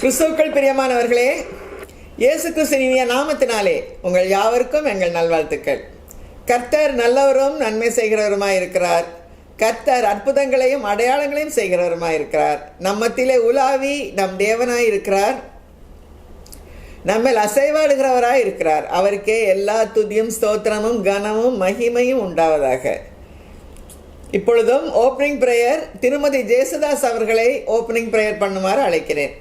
கிறிஸ்துவுக்குள் பிரியமானவர்களே, இயேசு கிறிஸ்துவின் நாமத்தினாலே உங்கள் யாவருக்கும் எங்கள் நல்வாழ்த்துக்கள். கர்த்தர் நல்லவரும் நன்மை செய்கிறவருமாய் இருக்கிறார். கர்த்தர் அற்புதங்களையும் அடையாளங்களையும் செய்கிறவருமாய் இருக்கிறார். நம்மத்திலே உலாவி நம் தேவனாய் இருக்கிறார். நம்மில் அசைவாடுகிறவராய் இருக்கிறார். அவருக்கே எல்லா துதியும் ஸ்தோத்திரமும் கனமும் மகிமையும் உண்டாவதாக. இப்பொழுதும் ஓப்பனிங் பிரேயர் திருமதி ஜேசுதாஸ் அவர்களை ஓப்பனிங் பிரேயர் பண்ணுமாறு அழைக்கிறேன்.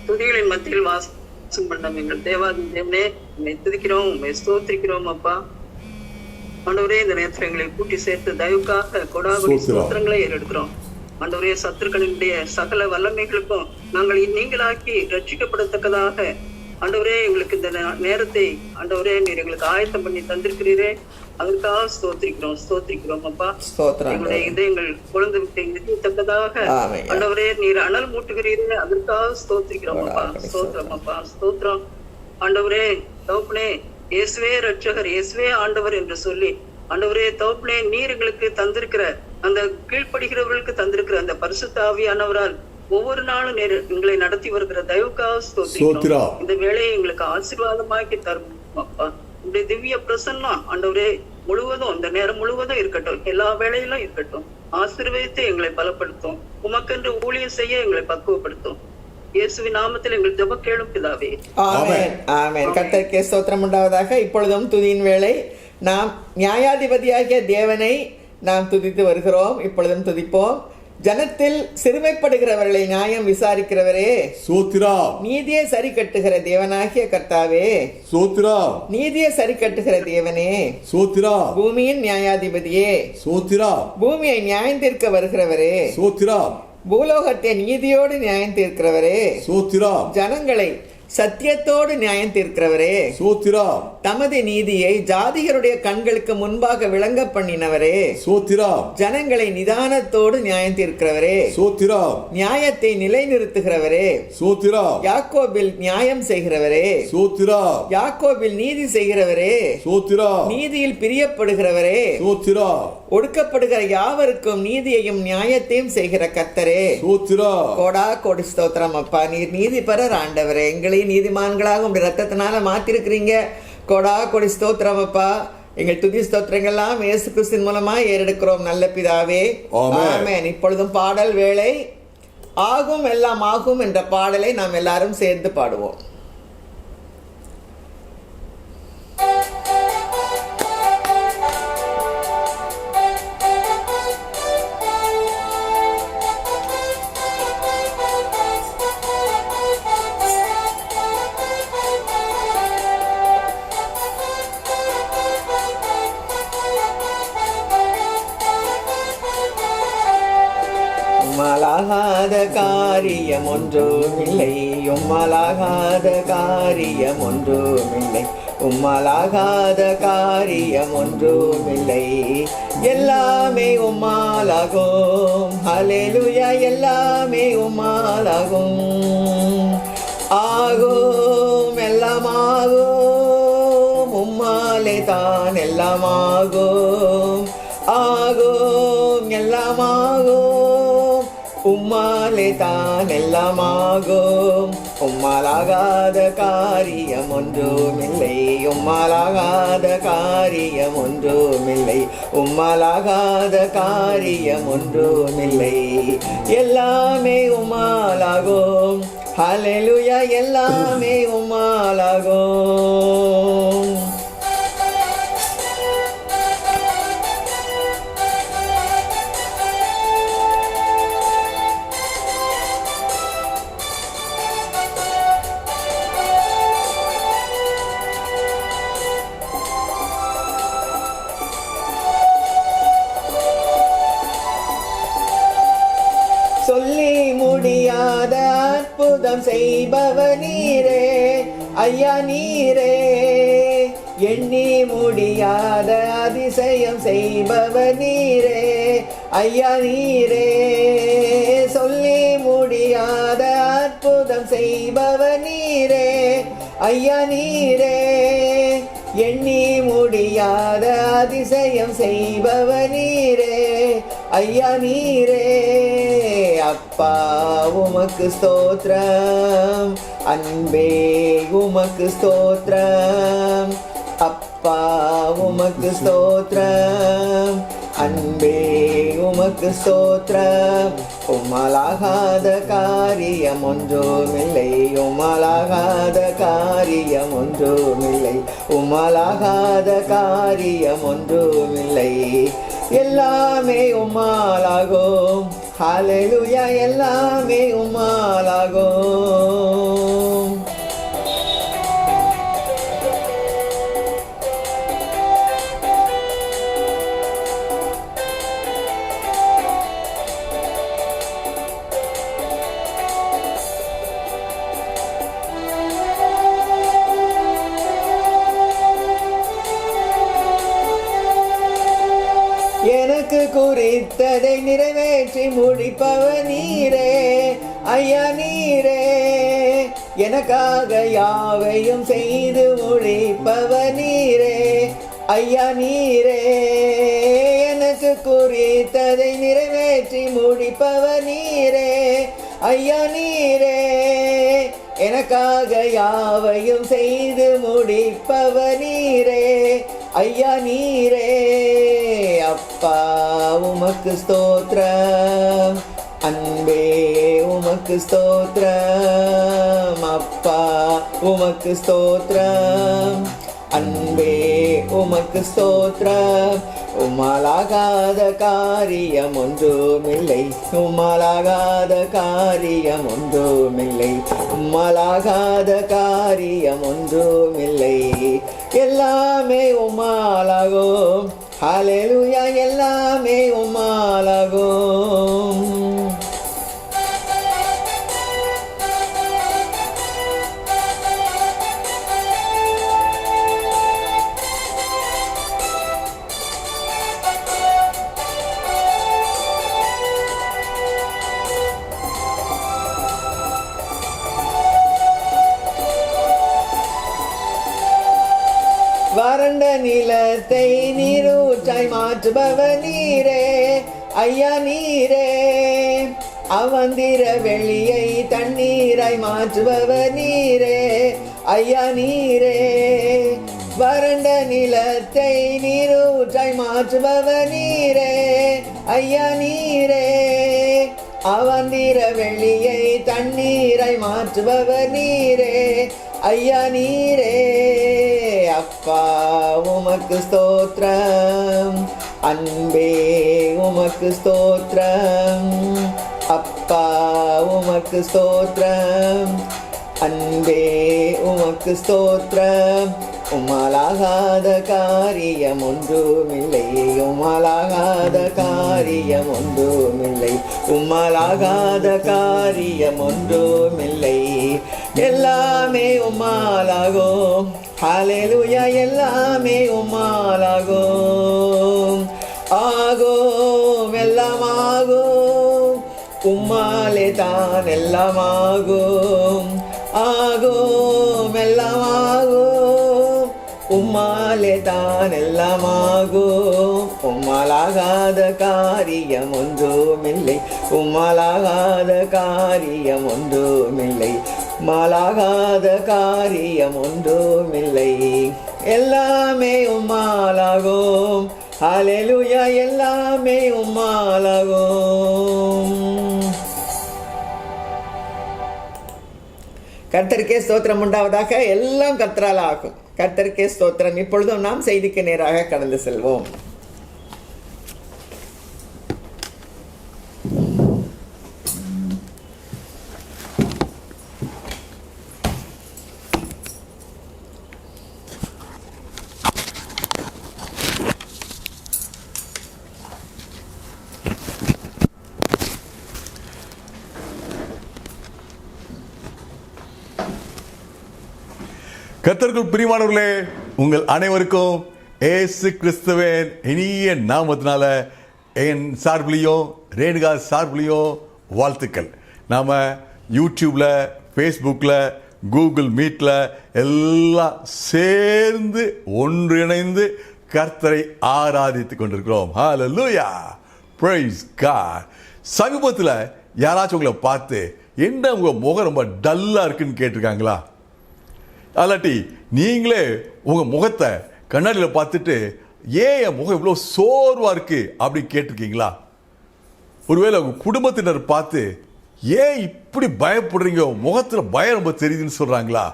துதிகளின் மத்தியில் வாசம் பண்ணோம். எங்கள் தேவாதி தேவனே, உண்மை துதிக்கிறோம், உண்மை ஸ்தோத்திரிக்கிறோம். அப்பா ஆண்டவரே, இந்த நேரத்தில் எங்களை கூட்டி சேர்த்து தயவுக்காக கொடாகுடி ஸ்தோத்திரங்களை ஏறெடுக்கிறோம். ஆண்டவரே, சத்துருக்களினுடைய சகல வல்லமைகளுக்கும் நாங்கள் நீங்களாக்கி ரட்சிக்கப்படத்தக்கதாக ஆண்டவரே எங்களுக்கு இந்த நேரத்தை ஆண்டவரே நீர் எங்களுக்கு ஆயத்தம் பண்ணி தந்திருக்கிறீரே, அதற்காக ஸ்தோத்திரிக்கிறோம் அப்பா. எங்களுடைய இதயங்கள் குழந்தை விட்டு எதிர்த்தக்கதாக ஆண்டவரே நீர் அனல் மூட்டுகிறீரே, அதற்காக ஸ்தோத்திரிக்கிறோம் அப்பா. ஸ்தோத்திரம் அப்பா, ஸ்தோத்திரம் ஆண்டவரே. தகப்பனே, இயேசுவே ரட்சகர், இயேசுவே ஆண்டவர் என்று சொல்லி ஆண்டவரே தகப்பனே நீர் எங்களுக்கு தந்திருக்கிற அந்த கீழ்ப்படுகிறவர்களுக்கு தந்திருக்கிற அந்த பரிசுத்த ஆவியானவரால் ஒவ்வொரு நாளும் எங்களை நடத்தி வருகிற தயவுக்காக ஸ்தோத்திரம். இந்த வேலையை எங்களுக்கு ஆசீர்வாதமாக்கி தரும் அப்பா. இந்த திவ்ய பிரசன்னம் ஆண்டவரே முழுவதும் இந்த நேரம் முழுவதும் இருக்கட்டும், எல்லா வேலையிலும் இருக்கட்டும். ஆசீர்வதித்து எங்களை பலப்படுத்தும். உமக்கென்று ஊழியம் செய்ய எங்களை பக்குவப்படுத்தும். இயேசுவின் நாமத்தில் எங்கள் ஜெபம் கேளும் பிதாவே. ஆமென் ஆமென். கர்த்தருக்கே ஸ்தோத்திரம் உண்டாவதாக. இப்பொழுதும் துதியின் வேளை. நாம் நியாயாதிபதியாகிய தேவனை நாம் துதித்து வருகிறோம். இப்பொழுதும் துதிப்போம். ஜனத்தில் சிறுமைப்படுகிறவர்களை நியாயம் விசாரிக்கிறவரே சோத்திரா. நீதியை சரி கட்டுகிற தேவனாகிய கர்த்தாவே சோத்திரா. நீதியை சரி கட்டுகிற தேவனே சோத்திரா. பூமியின் நியாயாதிபதியே சோத்திரா. பூமியை நியாயம் தீர்க்க வருகிறவரே சோத்திரா. பூலோகத்தை நீதியோடு நியாயம் தீர்க்கிறவரே சோத்திரா. ஜனங்களை சத்தியத்தோடு நியாயம் தீர்க்கிறவரே சோத்திரா. தமது நீதியை ஜாதிகளுடைய கண்களுக்கு முன்பாக விளங்க பண்ணினவரே சோத்திரா. ஜனங்களை நிதானத்தோடு நியாயம் தீர்க்கிறவரே சோத்திரா. நியாயத்தை நிலைநிறுத்துகிறவரே சோத்திரா. யாக்கோபில் நியாயம் செய்கிறவரே சோத்திரா. யாக்கோபில் நீதி செய்கிறவரே சோத்திரா. நீதியில் பிரியப்படுகிறவரே சோத்திரா. ஒடுக்கப்படுகிற யாவருக்கும் நீதியையும் நியாயத்தையும் செய்கிற கர்த்தரே சோத்திரா. கோடா கோடி ஸ்தோத்திரம் அப்பா. நீர் நீதிபரர் ஆண்டவரே. எங்களை நீதிமான்களாக உங்களுடைய ரத்தத்தினால மாத்திருக்கிறீங்க. கோடா கோடி ஸ்தோத்திரம் அப்பா. எங்கள் துதி ஸ்தோத்திரங்கள்லாம் இயேசு கிறிஸ்துவின் மூலமா ஏறெடுக்கிறோம் நல்ல பிதாவே. ஆமென். இப்பொழுதும் பாடல் வேளை. ஆகும் எல்லாம் ஆகும் என்ற பாடலை நாம் எல்லாரும் சேர்ந்து பாடுவோம். உம்மாலாகாத காரியம் ஒன்றுமில்லை, உம்மாலாகாத காரியம் ஒன்றுமில்லை, உம்மாலாகாத காரியம் ஒன்றுமில்லை. எல்லாமே உம்மாலாகும். ஹல்லேலூயா. எல்லாமே உம்மாலாகும். ஆகும் எல்லாம் ஆகும். உம்மாலே தான் எல்லாம் ஆகும். ஆகும் எல்லாம் ஆகும். உம்மாலே தான் எல்லாம் ஆகும். உம்மாலாகாத காரியம் ஒன்றுமில்லை, உம்மாலாகாத காரியம் ஒன்றுமில்லை, உம்மாலாகாத காரியம் ஒன்றுமில்லை. எல்லாமே உம்மாலாகும். ஹல்லேலூயா. எல்லாமே உம்மாலாகும். சொல்லி முடியாத அற்புதம் செய்பவர் நீரே ஐயா நீரே. எண்ணி முடியாத அதிசயம் செய்பவர் நீரே ஐயா நீரே. சொல்லி முடியாத அற்புதம் செய்பவர் நீரே ஐயா நீரே. எண்ணி முடியாத அதிசயம் செய்பவர் நீரே ஐயா நீரே. அப்பா உமக்கு ஸ்தோத்திரம், அன்பே உமக்கு ஸ்தோத்திரம். அப்பா உமக்கு ஸ்தோத்திரம், அன்பே உமக்கு ஸ்தோத்திரம். உம்மலாகாத காரியம் ஒன்றுமில்லை, உம்மலாகாத காரியம் ஒன்றுமில்லை, உம்மலாகாத காரியம் ஒன்றுமில்லை. எல்லாமே உம்மாலாகும். ஹல்லேலூயா, எல்லாமே உம்மாலாகும். எனக்கு குறித்ததை நிறைவேற்றி முடிப்பவர் நீரே. ஐயா நீரே, எனக்காக யாவையும் செய்து முடிப்பவர் நீரே. ஐயா நீரே, எனக்கு குறித்ததை நிறைவேற்றி முடிப்பவர் நீரே. ஐயா நீரே, எனக்காக யாவையும் செய்து முடிப்பவர் நீரே. ஐயா நீரே. அப்பா உமக்கு ஸ்தோத்திரம், அன்பே உமக்கு ஸ்தோத்திரம். அப்பா உமக்கு ஸ்தோத்திரம், அன்பே உமக்கு ஸ்தோத்திரம். உம்மாலாகாத காரியம் ஒன்றுமில்லை, உம்மாலாகாத காரியம் ஒன்றுமில்லை, உம்மாலாகாத காரியம் ஒன்றுமில்லை. எல்லாமே உம்மாலாகும். ஹல்லேலூயா, எல்லாமே உம்மாலாகும். வறண்ட நிலத்தை நீரூற்றாய் மாற்றுபவர் நீரே. ஐயா நீரே, அவந்திர வெளியை தண்ணீராய் மாற்றுபவர் நீரே. ஐயா நீரே, வறண்ட நிலத்தை நீரூற்றாய் மாற்றுபவர் நீரே. ஐயா நீரே, அவந்திர வெளியை தண்ணீராய் மாற்றுபவர் நீரே. ஐயா நீரே. அப்பா உமக்கு ஸ்தோத்திரம், அன்பே உமக்கு ஸ்தோத்திரம். அப்பா உமக்கு ஸ்தோத்திரம், அன்பே உமக்கு ஸ்தோத்திரம். உம்மாலாகாத காரியம் ஒன்றுமில்லை, உம்மாலாகாத காரியம் ஒன்றுமில்லை, உம்மாலாகாத காரியம் ஒன்றுமில்லை. எல்லாமே உம்மாலாகும். ஹல்லேலூயா, எல்லாமே உம்மாலாகும். ஆகும், எல்லாம் ஆகும், உம்மாலே தான் எல்லாம் ஆகும். ஆகும், எல்லாம் ஆகும், உம்மாலே தான் எல்லாம் ஆகும். உம்மாலாகாத காரியம் ஒன்றுமில்லை, உம்மாலாகாத காரியம் ஒன்றுமில்லை, உம்மாலாகாத காரியம் ஒன்றுமில்லை. எல்லாமே உம்மாலாகும். ஹல்லேலூயா, எல்லாமே உம்மாலாகும். கர்த்தருக்கே ஸ்தோத்திரம் உண்டாவதாக. எல்லாம் கர்த்தரால் ஆகும். கர்த்தருக்கே ஸ்தோத்திரம். இப்பொழுதும் நாம் செய்திக்கு நேராக கடந்து செல்வோம். கர்த்தருக்குள் பிரியமானவர்களே, உங்கள் அனைவருக்கும் இயேசு கிறிஸ்துவின் இனிய நாமத்தினால என் சார்பிலையும் ரேணுகா சார்பிலையும் வாழ்த்துக்கள். நாம் யூடியூப்பில், ஃபேஸ்புக்கில், கூகுள் மீட்டில் எல்லாம் சேர்ந்து ஒன்றிணைந்து கர்த்தரை ஆராதித்து கொண்டிருக்கிறோம். ஹல்லேலூயா. Praise God. சமீபத்தில் யாராச்சும் உங்களை பார்த்து என்ன உங்கள் முகம் ரொம்ப டல்லாக இருக்குன்னு கேட்டிருக்காங்களா? அல்லாட்டி நீங்களே உங்கள் முகத்தை கண்ணாடியில் பார்த்துட்டு ஏன் என் முகம் இவ்வளோ சோர்வாக இருக்கு அப்படின்னு கேட்டிருக்கீங்களா? ஒருவேளை உங்கள் குடும்பத்தினர் பார்த்து ஏன் இப்படி பயப்படுறீங்க, முகத்தில் பயம் ரொம்ப தெரியுதுன்னு சொல்கிறாங்களா?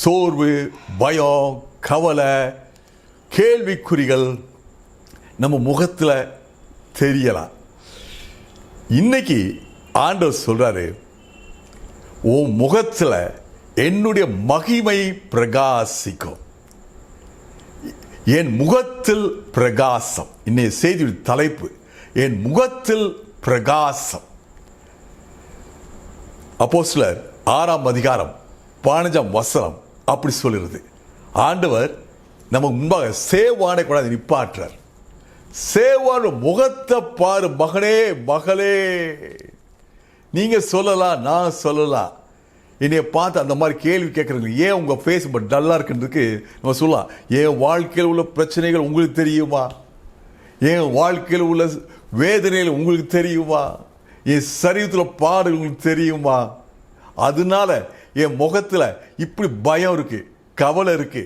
சோர்வு, பயம், கவலை, கேள்விக்குறிகள் நம்ம முகத்தில் தெரியலாம். இன்னைக்கு ஆண்டவர் சொல்றாரு, உன் முகத்தில் என்னுடைய மகிமை பிரகாசிக்கும். என் முகத்தில் பிரகாசம். இன்னைய செய்தியுடைய தலைப்பு என் முகத்தில் பிரகாசம். அப்போஸ்தலர் 6ஆம் அதிகாரம் 15ஆம் வசனம் அப்படி சொல்லுறது. ஆண்டவர் நமக்கு முன்பாக சேவானை கொண்டாந்து நிப்பாற்றார். சேவான முகத்தை பாரு மகனே, மகளே. நீங்க சொல்லலாம், நான் சொல்லலாம். என்னைய பார்த்து அந்த மாதிரி கேள்வி கேட்குறீங்க, ஏன் உங்கள் ஃபேஸ் ரொம்ப டல்லாக இருக்குன்றதுக்கு நம்ம சொல்லலாம், என் வாழ்க்கையில் உள்ள பிரச்சனைகள் உங்களுக்கு தெரியுமா? என் வாழ்க்கையில் உள்ள வேதனைகள் உங்களுக்கு தெரியுமா? என் சரீரத்தில் பாடு உங்களுக்கு தெரியுமா? அதனால என் முகத்தில் இப்படி பயம் இருக்கு, கவலை இருக்கு,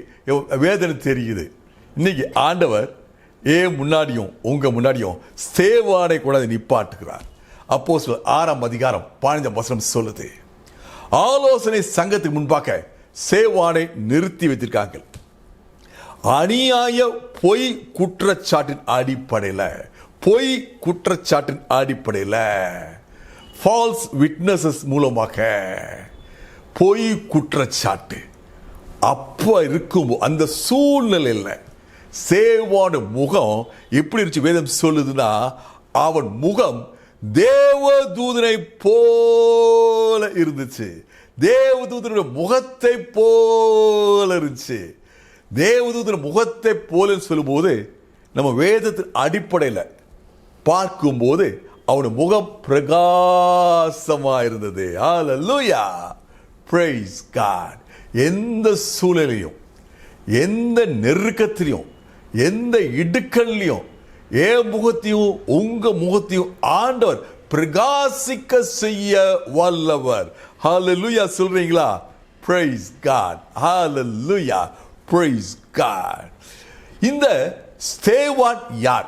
வேதனை தெரியுது. இன்னைக்கு ஆண்டவர் ஏன் முன்னாடியும் உங்க முன்னாடியும் சேவானை கூட நிப்பாட்டுகிறார். அப்போஸ்தலர் 6ஆம் அதிகாரம் 15ஆம் வசனம் சொல்லுது, ஆலோசனை சங்கத்துக்கு முன்பாக சேவானை நிறுத்தி வைத்திருக்காங்க. அநியாய பொய் குற்றச்சாட்டின் அடிப்படையில் ஃபால்ஸ் விட்னஸஸ் மூலமாக பொய் குற்றச்சாட்டு. அப்போ இருக்கும் அந்த சூழ்நிலையில் சேவான முகம் எப்படி இருந்துச்சு? வேதம் சொல்லுதுன்னா, அவன் முகம் தேவதூதனை போல இருந்துச்சு. தேவதூதனுடைய முகத்தை போல இருந்துச்சு. தேவதூதன் முகத்தை போல சொல்லும்போது நம்ம வேதத்தின் அடிப்படையில் பார்க்கும்போது அவனுடைய முகம் பிரகாசமா இருந்தது. ஹல்லேலூயா, பிரைஸ் காட். எந்த சூழ்நிலையும், எந்த நெருக்கத்திலையும், எந்த இடுக்கல்லையும் என் முகத்தையும் உங்க முகத்தையும் ஆண்டவர் பிரகாசிக்க செய்ய வல்லவர். ஹல்லேலூயா சொல்றீங்களா? பிரைஸ் காட், ஹல்லேலூயா, பிரைஸ் காட். இந்த ஸ்தேவான் யார்?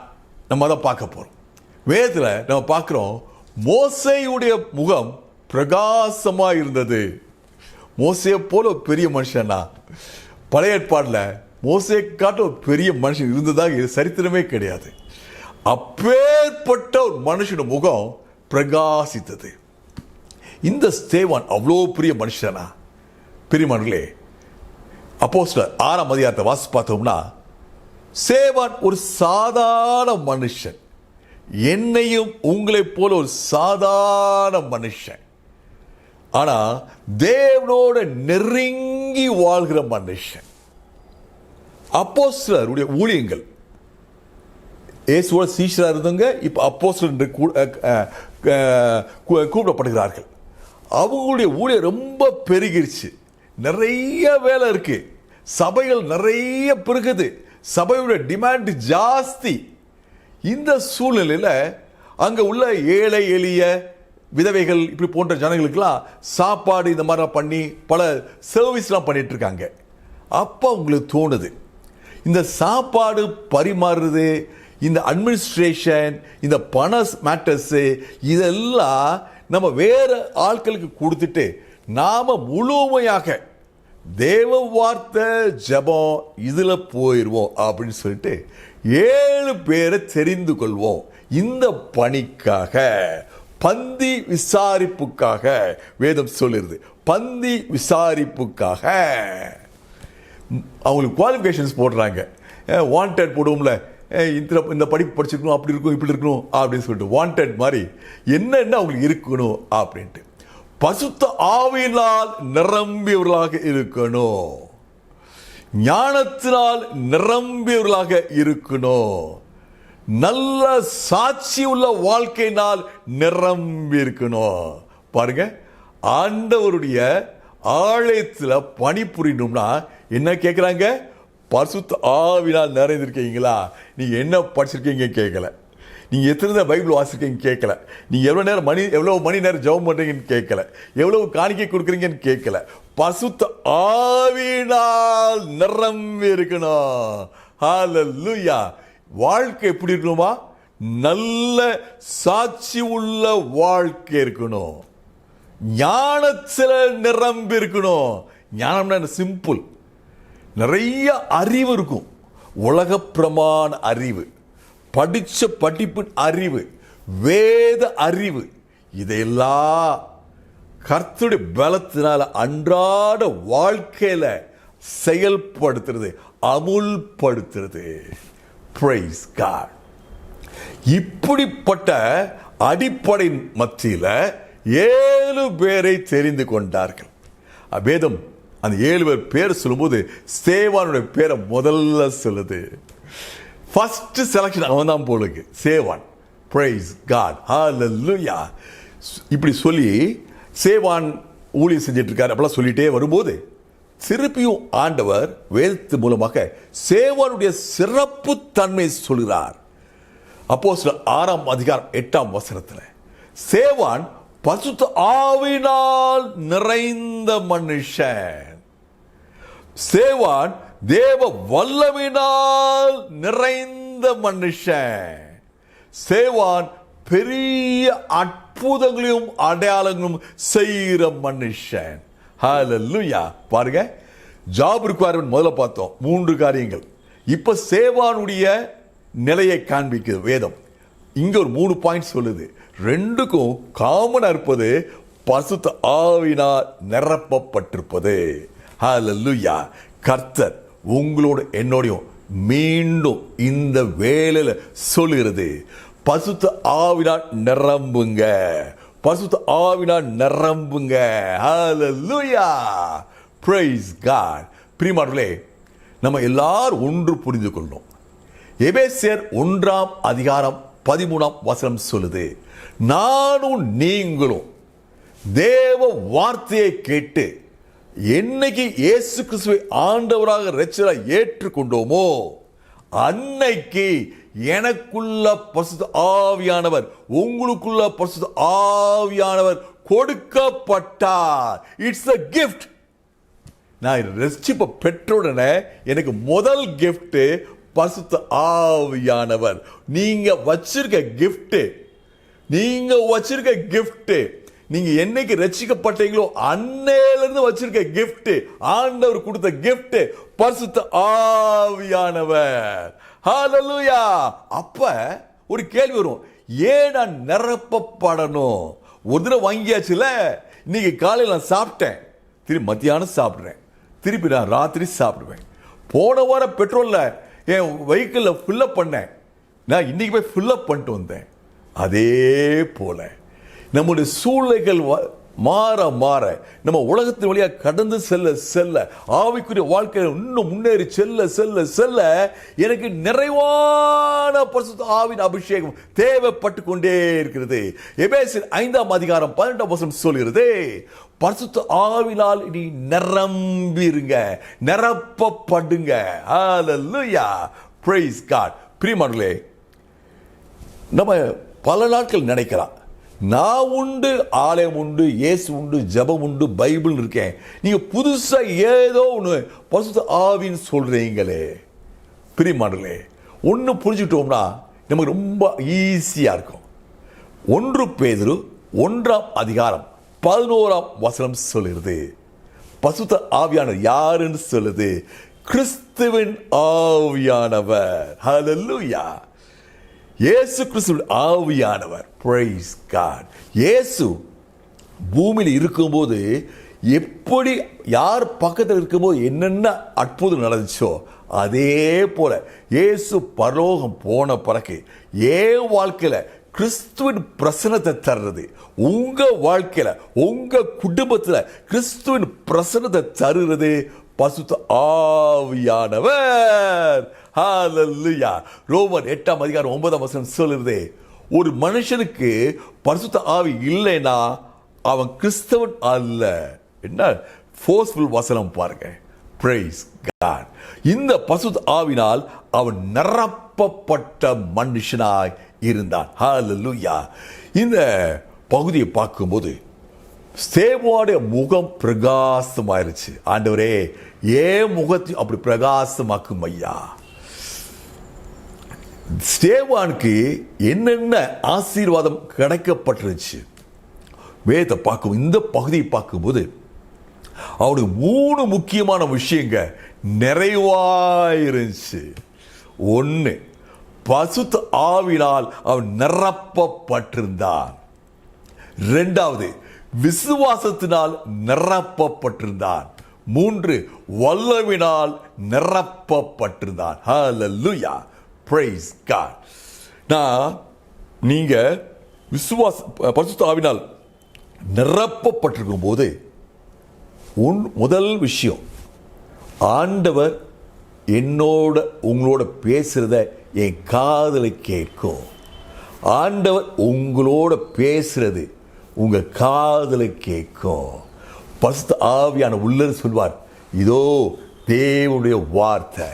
நம்ம அதை பார்க்க போறோம். வேதத்தில் நம்ம பார்க்கிறோம், மோசேயுடைய முகம் பிரகாசமா இருந்தது. மோசேயை போல ஒரு பெரிய மனுஷனா பழைய ஏற்பாடுல மோசே காட்ட ஒரு பெரிய மனுஷன் இருந்ததாக சரித்திரமே கிடையாது. அப்பேற்பட்ட ஒரு மனுஷன் முகம் பிரகாசித்தது. இந்த ஸ்தேவான் அவ்வளோ பெரிய மனுஷனா? பெரியமானங்களே, அப்போஸ்தலர் 6ஆம் அதிகாரத்தை வாசி பார்த்தோம்னா, சேவான் ஒரு சாதாரண மனுஷன், என்னையும் உங்களை போல ஒரு சாதாரண மனுஷன். ஆனா தேவனோட நெருங்கி வாழ்கிற மனுஷன். அப்போஸ்தலருடைய ஊழியங்கள், இயேசுவோட சீஷராக இருந்தவங்க இப்போ அப்போஸ்தலர் என்று கூப்பிடப்படுகிறார்கள். அவங்களுடைய ஊழியம் ரொம்ப பெருகிருச்சு. நிறைய வேலை இருக்கு, சபைகள் நிறைய பெருகுது, சபையோட டிமாண்ட் ஜாஸ்தி. இந்த சூழ்நிலையில் அங்கே உள்ள ஏழை எளிய விதவைகள் இப்படி போன்ற ஜனங்களுக்கெல்லாம் சாப்பாடு இந்த மாதிரிலாம் பண்ணி பல சர்வீஸ்லாம் பண்ணிட்டு இருக்காங்க. அப்போ உங்களுக்கு தோணுது, இந்த சாப்பாடு பரிமாறுறது, இந்த அட்மினிஸ்ட்ரேஷன், இந்த பண மேட்டர்ஸு, இதெல்லாம் நம்ம வேற ஆட்களுக்கு கொடுத்துட்டு நாம முழுமையாக தேவ வார்த்தை ஜபம் இதுல போயிடுவோம் அப்படின்னு சொல்லிட்டு 7 பேரை தெரிந்து கொள்வோம். இந்த பணிக்காக, பந்தி விசாரிப்புக்காக வேதம் சொல்லுறது. பந்தி விசாரிப்புக்காக அவங்களுக்கு குவாலிஃபிகேஷன்ஸ் போடுறாங்க. வாண்டட் போடுவோம்ல, இந்த படிப்பு படிச்சிருக்கணும், அப்படி இருக்கும், இப்படி இருக்கணும் அப்படின்னு சொல்லிட்டு வாண்டட் மாதிரி என்னென்ன அவங்களுக்கு இருக்கணும் அப்படின்ட்டு. பசுத்த ஆவியினால் நிரம்பியவர்களாக இருக்கணும், ஞானத்தினால் நிரம்பியவர்களாக இருக்கணும், நல்ல சாட்சி உள்ள வாழ்க்கையினால் நிரம்பி இருக்கணும். பாருங்க, ஆண்டவருடைய ஆலயத்தில் பணிபுரியணும்னா என்ன கேட்குறாங்க? பரிசுத்த ஆவியினால் நிறைந்திருக்கீங்களா? நீங்க என்ன படிச்சிருக்கீங்க கேட்கல. நீங்கள் எத்தனை நேரம் பைபிள் வாசிக்கிறீங்கன்னு கேட்கல, நீங்கள் எவ்வளோ மணி நேரம் ஜெபம் பண்ணுறீங்கன்னு கேட்கல, எவ்வளவு காணிக்கை கொடுக்குறீங்கன்னு கேட்கல. பசுத்த ஆவியினால் நிரம்பி இருக்கணும். ஹல்லேலூயா. வாழ்க்கை எப்படி இருக்கணுமா? நல்ல சாட்சி உள்ள வாழ்க்கை இருக்கணும். ஞானத்தில் நிரம்பி இருக்கணும். ஞானம்னா சிம்பிள். நிறைய அறிவு இருக்கும். உலக பிரமாண அறிவு, படிச்ச படிப்பின் அறிவு, வேத அறிவு, இதையெல்லாம் கர்த்தருடைய பலத்தினால அன்றாட வாழ்க்கையில செயல்படுத்துறது, அமுல்படுத்துறது. Praise God. இப்படிப்பட்ட அடிப்படை மத்தியில் 7 பேரை தெரிந்து கொண்டார்கள். வேதம் அந்த 7 பேர் பேர் சொல்லும்போது சேவானுடைய பேரை முதல்ல சொல்லுது. ஃபர்ஸ்ட் செலக்ஷன் அவன் தான் போலுக்கு, சேவான். Praise God. Hallelujah. இப்படி சொல்லி சேவான் ஊழியம் செஞ்சிட்டு இருக்காரு. அப்பெல்லாம் சொல்லிட்டே வரும்போது திருப்பியும் ஆண்டவர் வேதத்து மூலமாக சேவானுடைய சிறப்பு தன்மை சொல்கிறார். அப்போஸ்தலர் 6ஆம் அதிகாரம் 8ஆம் வசனத்தில் சேவான் பரிசுத்த ஆவியினால் நிறைந்த மனுஷன். சேவான் தேவ வல்லமையினால் நிறைந்த மனுஷன். சேவான் பெரிய அற்புதங்களையும் அடையாளங்களும் செய்கிற மனுஷன். ஹல்லேலூயா. பாருங்க, ஜாப் ரிக்வயர்மென்ட் முதல்ல பார்த்தோம், 3 காரியங்கள். இப்ப சேவானுடைய நிலையை காண்பிக்குது வேதம். இங்க ஒரு 3 பாயிண்ட் சொல்லுது. 2க்கும் காமனா இருப்பது பரிசுத்த ஆவியினால் நிரப்பப்பட்டிருப்பது. ஹல்லேலூயா. கர்த்தர் உங்களோட என்னோடையும் மீண்டும் இந்த வேளையில சொல்லுகிறது, பரிசுத்த ஆவியினால் நிரம்புங்க, பரிசுத்த ஆவியினால் நிரம்புங்க. ஹல்லேலூயா. Praise God. பிரியமானவர்களே, நம்ம எல்லாரும் ஒன்று புரிந்து கொள்ளணும். எபேசியர் 1ஆம் அதிகாரம் 13ஆம் வசனம் சொல்லுது, நானும் நீங்களும் தேவ வார்த்தையை கேட்டு என்னைக்கு இயேசு கிறிஸ்துவை ஆண்டவராக இரட்சகராக ஏற்றுக்கொண்டோமோ அன்னைக்கு எனக்குள்ள பரிசுத்த ஆவியானவர், உங்களுக்குள்ள பரிசுத்த ஆவியானவர் கொடுக்கப்பட்டார். It's a gift. நான் ரட்சிப்பை பெற்றவுடனே எனக்கு முதல் கிஃப்ட் பரிசுத்த ஆவியானவர். நீங்க வச்சிருக்க கிஃப்ட், நீங்க என்னைக்கு ரட்சிக்கப்பட்டீங்களோ அன்னையிலிருந்து வச்சிருக்க கிஃப்ட், ஆண்டவர் கொடுத்த கிஃப்ட் பரிசுத்த ஆவியானவர். ஹல்லேலூயா. அப்ப ஒரு கேள்வி வரும், ஏன் நான் நிரப்பப்படணும்? ஒரு தடவை வாங்கியாச்சுல, இன்னைக்கு காலையில் நான் சாப்பிட்டேன், திருப்பி மத்தியானம் சாப்பிடுறேன், திருப்பி நான் ராத்திரி சாப்பிடுவேன். போன வாரம் பெட்ரோல்ல என் வெஹிக்கிளில் ஃபில்லப் பண்ணேன், நான் இன்னைக்கு போய் ஃபில்லப் பண்ணிட்டு வந்தேன். அதே போல நம்முடைய சூழ்நிலைகள் மாற மாற நம்ம உலகத்தின் வழியாக கடந்து செல்ல செல்ல ஆவிக்குரிய வாழ்க்கையில் இன்னும் முன்னேறி செல்ல செல்ல செல்ல எனக்கு நிறைவான பரிசுத்த ஆவியின் அபிஷேகம் தேவைப்பட்டு கொண்டே இருக்கிறது. எபேசியர் 5ஆம் அதிகாரம் 12ஆம் வசனம் சொல்கிறது, பரிசுத்த ஆவியினால் நீ நிரம்பிருங்க, நிரப்பப்படுங்க. ஹல்லேலூயா. Praise God. பிரியமானவர்களே, நம்ம பல நாட்கள் நினைக்கலாம், நான் உண்டு, ஆலயம் உண்டு, இயேசு உண்டு, ஜெபம் உண்டு, பைபிள் இருக்கேன், நீங்க புதுசா ஏதோ ஒன்று பரிசுத்த ஆவின்னு சொல்றீங்களே. பிரியமானவர்களே, ஒன்று புரிஞ்சுட்டோம்னா நமக்கு ரொம்ப ஈஸியா இருக்கும். 1 பேதுரு 1ஆம் அதிகாரம் 11ஆம் வசனம் சொல்லுகிறது, பரிசுத்த ஆவியானவர் யாருன்னு சொல்லுது, கிறிஸ்துவின் ஆவியானவர். ஹல்லேலூயா. இயேசு கிறிஸ்துவின் ஆவியானவர். Praise God. இயேசு பூமியில் இருக்கும்போது எப்படி யார் பக்கத்தில் இருக்கும்போது என்னென்ன அற்புதம் நடந்துச்சோ அதே போல இயேசு பரலோகம் போன பிறகு ஏன் வாழ்க்கையில கிறிஸ்துவின் பிரசன்னத்தை தருறது, உங்க வாழ்க்கையில உங்க குடும்பத்துல கிறிஸ்துவின் பிரசன்னத்தை தருகிறது பரிசுத்த ஆவியானவர். ஹல்லேலூயா. ரோமர் 8ஆம் அதிகாரம் 9ஆம் வசனம் சொல்லுது, ஒரு மனுஷனுக்கு பரிசுத்த ஆவி இல்லைன்னா அவன் கிறிஸ்தவன் அல்ல. என்ன ஃபோர்ஸ்ஃபுல் வசனம் பாருங்க. Praise God. இந்த பரிசுத்த ஆவினால் அவன் நிரப்பப்பட்ட மனுஷனாய் இருந்தான். ஹல்லேலூயா. இந்த பகுதியை பார்க்கும்போது ஸ்தேவானுடைய முகம் பிரகாசமாயிருச்சு. ஆண்டவரே, ஏன் முகத்தையும் அப்படி பிரகாசமாக்கும் ஐயா. ஸ்தேவானுக்கு என்னென்ன ஆசீர்வாதம் கிடைக்கப்பட்டிருச்சு வேதத்தை பார்க்கும். இந்த பகுதியை பார்க்கும்போது அவனுக்கு 3 முக்கியமான விஷயங்க நிறைவாயிருந்துச்சு. 1, பசுத்த ஆவினால் அவன் நிரப்பப்பட்டிருந்தான். 2, விசுவாசத்தினால் நிரப்பப்பட்டிருந்தான். 3, வல்லவினால் நிரப்பப்பட்டிருந்தான். ஹல்லேலூயா, பிரைஸ் காட். நீங்க பரிசுத்த ஆவினால் நிரப்பப்பட்டிருக்கும் போது முதல் விஷயம், ஆண்டவர் என்னோட உங்களோட பேசுறத என் காதுல கேட்கும். ஆண்டவர் உங்களோட பேசுறது உங்க காதுல கேட்கும். பரிசுத்த ஆவியான உள்ள சொல்வார், இதோ தேவனுடைய வார்த்தை,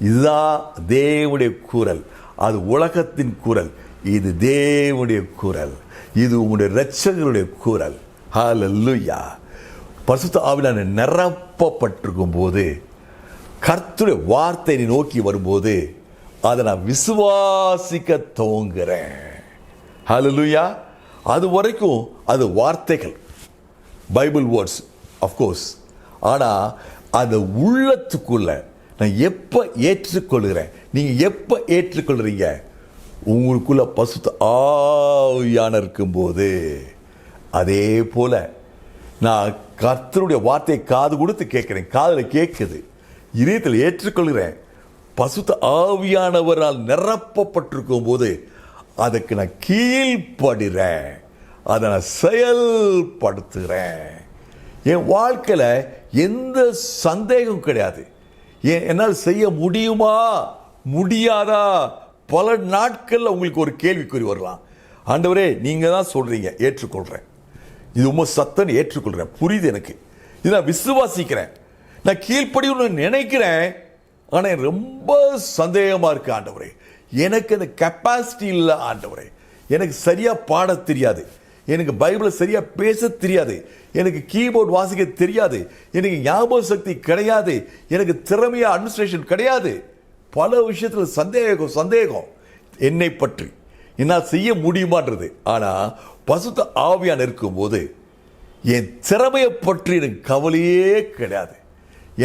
இதுதான் தேவனுடைய குரல், அது உலகத்தின் குரல், இது தேவனுடைய குரல், இது உங்களுடைய இரட்சகருடைய குரல். ஹல்லேலூயா. பரிசுத்த ஆவியானவரால் நிரப்பப்பட்டிருக்கும் போது கர்த்தருடைய வார்த்தை நோக்கி வரும்போது அதை நான் விசுவாசிக்க துவங்குறேன். ஹல்லேலூயா. அது வரைக்கும் அது வார்த்தைகள், பைபிள் வேர்ட்ஸ் ஆஃப்கோர்ஸ். ஆனால் அந்த உள்ளத்துக்குள்ள நான் எப்போ ஏற்றுக்கொள்கிறேன், நீங்கள் எப்போ ஏற்றுக்கொள்கிறீங்க, உங்களுக்குள்ள பரிசுத்த ஆவியானவர் இருக்கும்போது. அதே போல நான் கர்த்தருடைய வார்த்தையை காது கொடுத்து கேட்கிறேன், காதில் கேட்குது, இதயத்தில் ஏற்றுக்கொள்கிறேன். பரிசுத்த ஆவியானவரால் நிரப்பப்பட்டிருக்கும் போது அதுக்கு நான் கீழ்ப்படுகிறேன், அதை நான் செயல்படுத்துகிறேன். என் வாழ்க்கையில் எந்த சந்தேகம் கிடையாது. என்னால் செய்ய முடியுமா முடியாதா, பல நாட்களில் உங்களுக்கு ஒரு கேள்விக்குறி வரலாம். ஆண்டவரே, நீங்கள் தான் சொல்கிறீங்க, ஏற்றுக்கொள்கிறேன், இது உண்மை சத்தன்னு ஏற்றுக்கொள்கிறேன், புரியுது எனக்கு, இது நான் விசுவாசிக்கிறேன், நான் கீழ்ப்படின்னு நினைக்கிறேன். ஆனால் எனக்கு ரொம்ப சந்தேகமாக இருக்கு ஆண்டவரே, எனக்கு அந்த கெப்பாசிட்டி இல்லை ஆண்டவரே, எனக்கு சரியாக பாட தெரியாது, எனக்கு பைபிளை சரியாக பேச தெரியாது, எனக்கு கீபோர்டு வாசிக்க தெரியாது, எனக்கு ஞாபக சக்தி கிடையாது, எனக்கு திறமையாக அட்மினிஸ்ட்ரேஷன் கிடையாது. பல விஷயத்தில் சந்தேகம் என்னை பற்றி, என்னால் செய்ய முடியுமான்றது. ஆனால் பரிசுத்த ஆவியானவர் இருக்கும்போது என் திறமையை பற்றி எனக்கு கவலையே கிடையாது.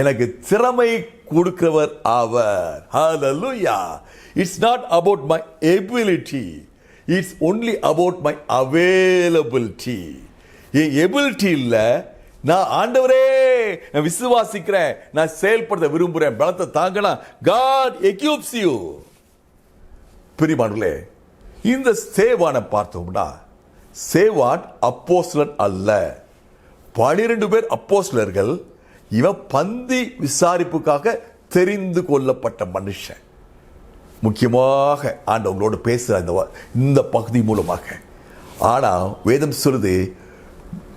எனக்கு திறமை கொடுக்கிறவர் அவர். ஹல்லேலூயா. It's not about my ability, it's only about my availability. N ability இல்லை, நான் ஆண்டவரே நான் விசுவாசிக்கிறேன், நான் செயல்படுத்த விரும்புகிறேன், பலத்தை தாங்கலாம். God equips you. பிரியமானவர்களே, இந்த சேவானை பார்த்தோம்னா, சேவான் அப்போஸ்தலன் அல்ல. 12 பேர் அப்போஸ்தலர்கள். இவன் பந்தி விசாரிப்புக்காக தெரிந்து கொள்ளப்பட்ட மனுஷன். முக்கியமாக ஆண்டவங்களோடு பேசுகிற இந்த பகுதி மூலமாக. ஆனால் வேதம் சொல்லுது,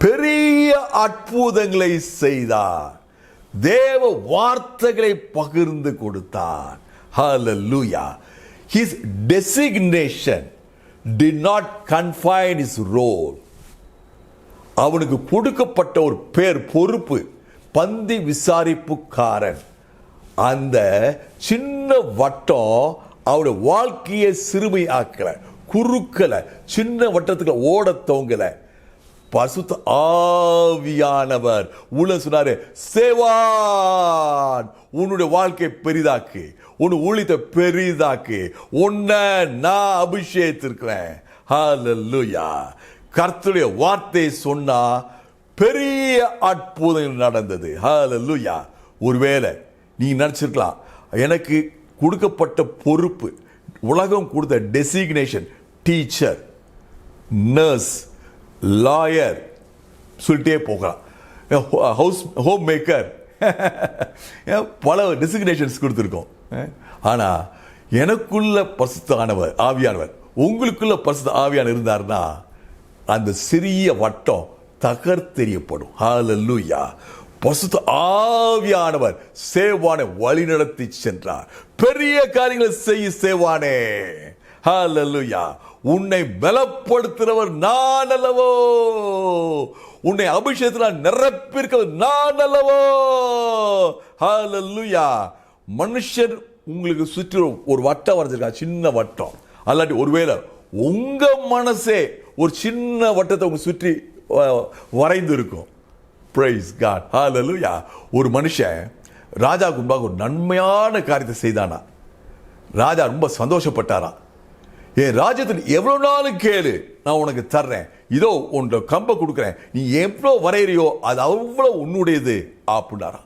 பெரிய அற்புதங்களை செய்தார், தேவ வார்த்தைகளை பகிர்ந்து கொடுத்தார். ஹல்லேலூயா. His designation did not confine his role. அவனுக்கு கொடுக்கப்பட்ட ஒரு பேர், பொறுப்பு, பந்தி விசாரிப்புக்காரன். அந்த சின்ன வட்டம் அவருடைய வாழ்க்கையை சிறுமை ஆக்கல, குறுக்கல, சின்ன வட்டத்துக்கு ஓட தோங்கல. பரிசுத்த ஆவியானவர் உள்ள சொன்னாரு, சேவான், உன்னுடைய வாழ்க்கை பெரிதாக்கு, உன் ஊழியத்தை பெரிதாக்கு, உன்னை நான் அபிஷேகித்திருக்கிறேன். ஹல்லேலூயா. கர்த்தருடைய வார்த்தை சொன்னா பெரிய அற்புதம் நடந்தது. ஹல்லேலூயா. ஒருவேளை நீ நினைச்சிருக்கலாம், எனக்கு கொடுக்கப்பட்ட பொறுப்பு, உலகம் கொடுத்த டெசிக்னேஷன், டீச்சர், நர்ஸ், லாயர் சொல்லிட்டே போகலாம், ஹோம் மேக்கர், பல டெசிக்னேஷன்ஸ் கொடுத்துருக்கோம். ஆனால் எனக்குள்ள பரிசுத்த ஆவியானவர், உங்களுக்குள்ள பரிசுத்த ஆவியானவர் இருந்தார்னா அந்த சிறிய வட்டம் தகர்த்தெறியப்படும். ஹல்லேலூயா. பரிசுத்த ஆவியானவர் சேவானை வழிநடத்தி சென்றார். பெரிய காரியங்களை செய்ய சேவானே. ஹல்லேலூயா. உன்னை பலப்படுத்துறவர் நான் அல்லவோ, உன்னை அபிஷேகத்தில் நிரப்பிருக்கிறது நான் அல்லவோ. ஹல்லேலூயா. மனுஷன் உங்களுக்கு சுற்றி ஒரு வட்டம் வரைஞ்சிருக்கா, சின்ன வட்டம். அல்லாட்டி ஒருவேளை உங்க மனசே ஒரு சின்ன வட்டத்தை உங்க சுற்றி வரைந்து இருக்கும். Praise God. Hallelujah. ஒரு மனுஷன் ராஜாவுக்கு முன்பாக ஒரு நன்மையான காரியத்தை செய்தானா, ராஜா ரொம்ப சந்தோஷப்பட்டாரா. என் ராஜ்யத்தில் எவ்வளவு நாளும் கேளு, நான் உனக்கு தர்றேன், இதோ உன் கம்பை கொடுக்குறேன், நீ எவ்வளவு வரைகிறியோ அது அவ்வளவு உன்னுடையது அப்படின்னாரா.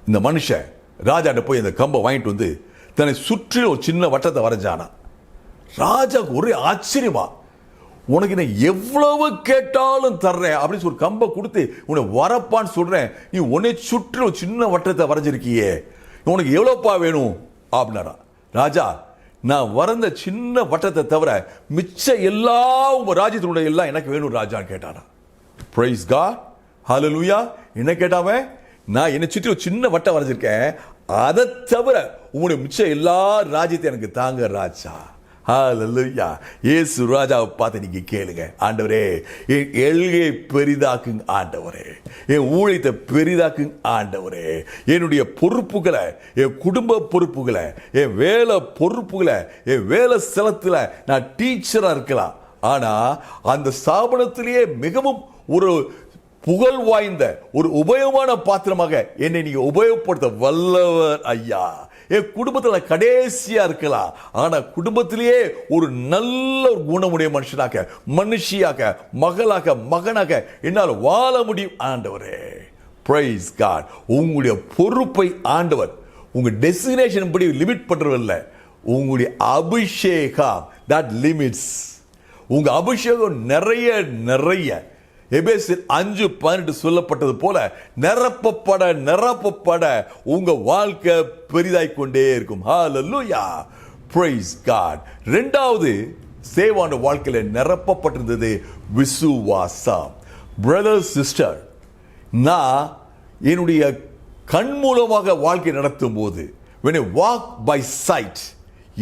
இந்த மனுஷன் ராஜாட்ட போய் அந்த கம்பை வாங்கிட்டு வந்து தன்னை சுற்றி ஒரு சின்ன வட்டத்தை வரைஞ்சானா. ராஜாவுக்கு ஒரே ஆச்சரியமா, உனக்கு நான் எவ்வளவு கேட்டாலும் தர்றேன் அப்படின்னு சொல்லி கம்பை கொடுத்து உன்னை வரப்பான்னு சொல்றேன், நீ உன்னை சுற்றி ஒரு சின்ன வட்டத்தை வரைஞ்சிருக்கியே, உனக்கு எவ்வளோப்பா வேணும் அப்படின்னாரா. ராஜா, நான் வரைந்த சின்ன வட்டத்தை தவிர மிச்ச எல்லா உங்க ராஜ்யத்தினுடைய எல்லாம் எனக்கு வேணும் ராஜான்னு கேட்டானா. Praise God. Hallelujah. என்ன கேட்டாவே, நான் என்னை சுற்றி ஒரு சின்ன வட்டம் வரைஞ்சிருக்கேன், அதை தவிர உங்களுடைய மிச்ச எல்லா ராஜ்யத்தை எனக்கு தாங்க ராஜா. ஹல்லேலூயா. இயேசு ராஜாவை பார்த்து நீங்க கேளுங்க, ஆண்டவரே என் எல்கையை பெரிதாக்குங்க ஆண்டவரே, என் ஊழியத்தை பெரிதாக்குங்க ஆண்டவரே, என்னுடைய பொறுப்புகளை, என் குடும்ப பொறுப்புகளை, என் வேலை பொறுப்புகளை, என் வேலை ஸ்தலத்தில் நான் டீச்சரா இருக்கலாம், ஆனா அந்த ஸ்தாபனத்திலேயே மிகவும் ஒரு புகழ் வாய்ந்த ஒரு உபயோகமான பாத்திரமாக என்னை நீங்க உபயோகப்படுத்த வல்லவர் ஐயா. என் குடும்பத்தில் கடைசியா இருக்கலாம், ஆனா குடும்பத்திலேயே ஒரு நல்ல ஒரு குணமுடைய மனுஷனாக, மனுஷியாக, மகளாக, மகனாக என்னால் வாழ முடியும் ஆண்டவரே. Praise God. உங்களுடைய பொறுப்பை ஆண்டவர் உங்க டெஸ்டினேஷன் படி லிமிட் பண்றவர் இல்ல, உங்களுடைய அபிஷேகம் that limits. உங்க அபிஷேகம் நிறைய நிறைய எபேசியர் 5:18 சொல்லப்பட்டது போல நிரப்பப்பட நிரப்பப்பட உங்க வாழ்க்கை பெரிதாய் கொண்டே இருக்கும். ஹல்லேலூயா. Praise God. இரண்டாவது சேவான வாழ்க்கையில நிரப்பப்பட்டிருந்தது விசுவாசம். பிரதர் சிஸ்டர், நான் என்னுடைய கண் மூலமாக வாழ்க்கை நடத்தும் போது when I walk by sight,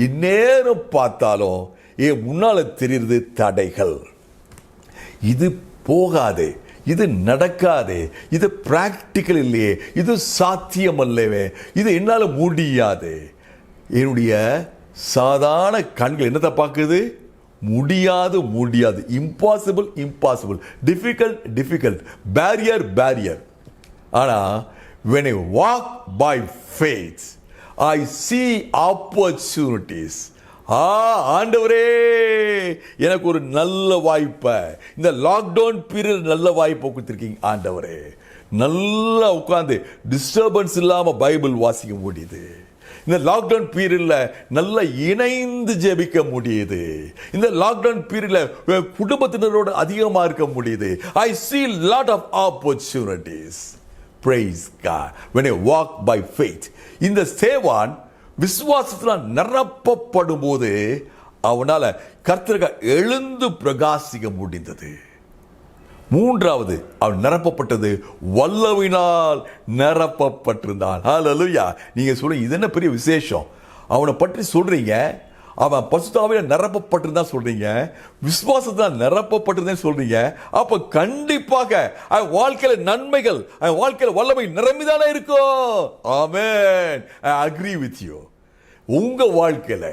இந்நேரம் பார்த்தாலும் என் முன்னால தெரியுது தடைகள். இது போகாதே, இது நடக்காதே, இது பிராக்டிக்கல் இல்லையே, இது சாத்தியம் அல்லவே, இது என்னால் முடியாது. என்னுடைய சாதாரண கண்கள் என்னத்தை பார்க்குது? முடியாது முடியாது, impossible impossible, difficult difficult, barrier barrier. ஆனா when I walk by faith, I see opportunities. ஆண்டவரே, எனக்கு ஒரு நல்ல வாய்ப்பை இந்த லாக்டவுன் பீரியட் நல்ல வாய்ப்பை கொடுத்துருக்கீங்க ஆண்டவரே. நல்லா உட்கார்ந்து டிஸ்டர்பன்ஸ் இல்லாம பைபிள் வாசிக்க முடியுது. இந்த லாக்டவுன் பீரியட்ல நல்லா இணைந்து ஜெபிக்க முடியுது. இந்த லாக்டவுன் பீரியட்ல குடும்பத்தினரோடு அதிகமா இருக்க முடியுது. I see lot of opportunities. Praise God. When I walk by faith. இந்த சேவான் விசுவாசத்தில் நிரப்பப்படும் போது அவனால கர்த்தருக்கு எழுந்து பிரகாசிக்க முடிந்தது. மூன்றாவது, அவன் நிரப்பப்பட்டது வல்லவினால் நிரப்பப்பட்டிருந்தான். ஹல்லேலூயா. நீங்க சொல்றீங்க, இது என்ன பெரிய விசேஷம், அவனை பற்றி சொல்றீங்க, அவன் பரிசுத்தாவியால் நிரப்பப்பட்டிருந்தா சொல்றீங்க, விசுவாசத்தால் நிரப்பப்பட்டிருந்தேன் சொல்றீங்க, அப்ப கண்டிப்பாக அவன் வாழ்க்கையில நன்மைகள், அவன் வாழ்க்கையில வல்லமை நிரம்பிதானே இருக்கும். ஆமென். I agree with you. உங்க வாழ்க்கையில,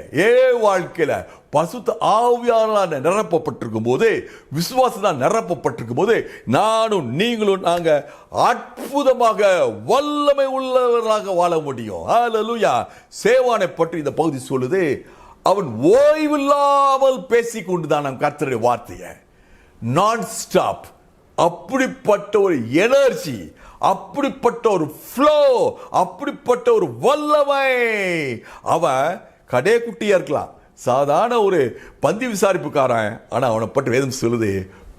வாழ்க்கையில பசுத்த ஆவியானவரால் நிரப்பப்பட்டிருக்கும் போது, விசுவாசத்தால் நிரப்பப்பட்டிருக்கும் போது, நானும் நீங்களும் நாங்க அற்புதமாக வல்லமை உள்ளவர்களாக வாழ முடியும். ஹல்லேலூயா. சேவானை பற்றி இந்த பகுதி சொல்லுது, அவன் ஓய்வில்லாமல் பேசிக்கொண்டுதான் நம் கர்த்தருடைய வார்த்தையை நான் ஸ்டாப். அப்படிப்பட்ட ஒரு எனர்ஜி, அப்படிப்பட்ட ஒரு ஃப்ளோ, அப்படிப்பட்ட ஒரு வல்லமை. அவன் கடைக்குட்டியா இருக்கலாம், சாதாரண ஒரு பந்தி விசாரிப்புக்காரன், ஆனா அவனை பற்றி வேதம் சொல்லுது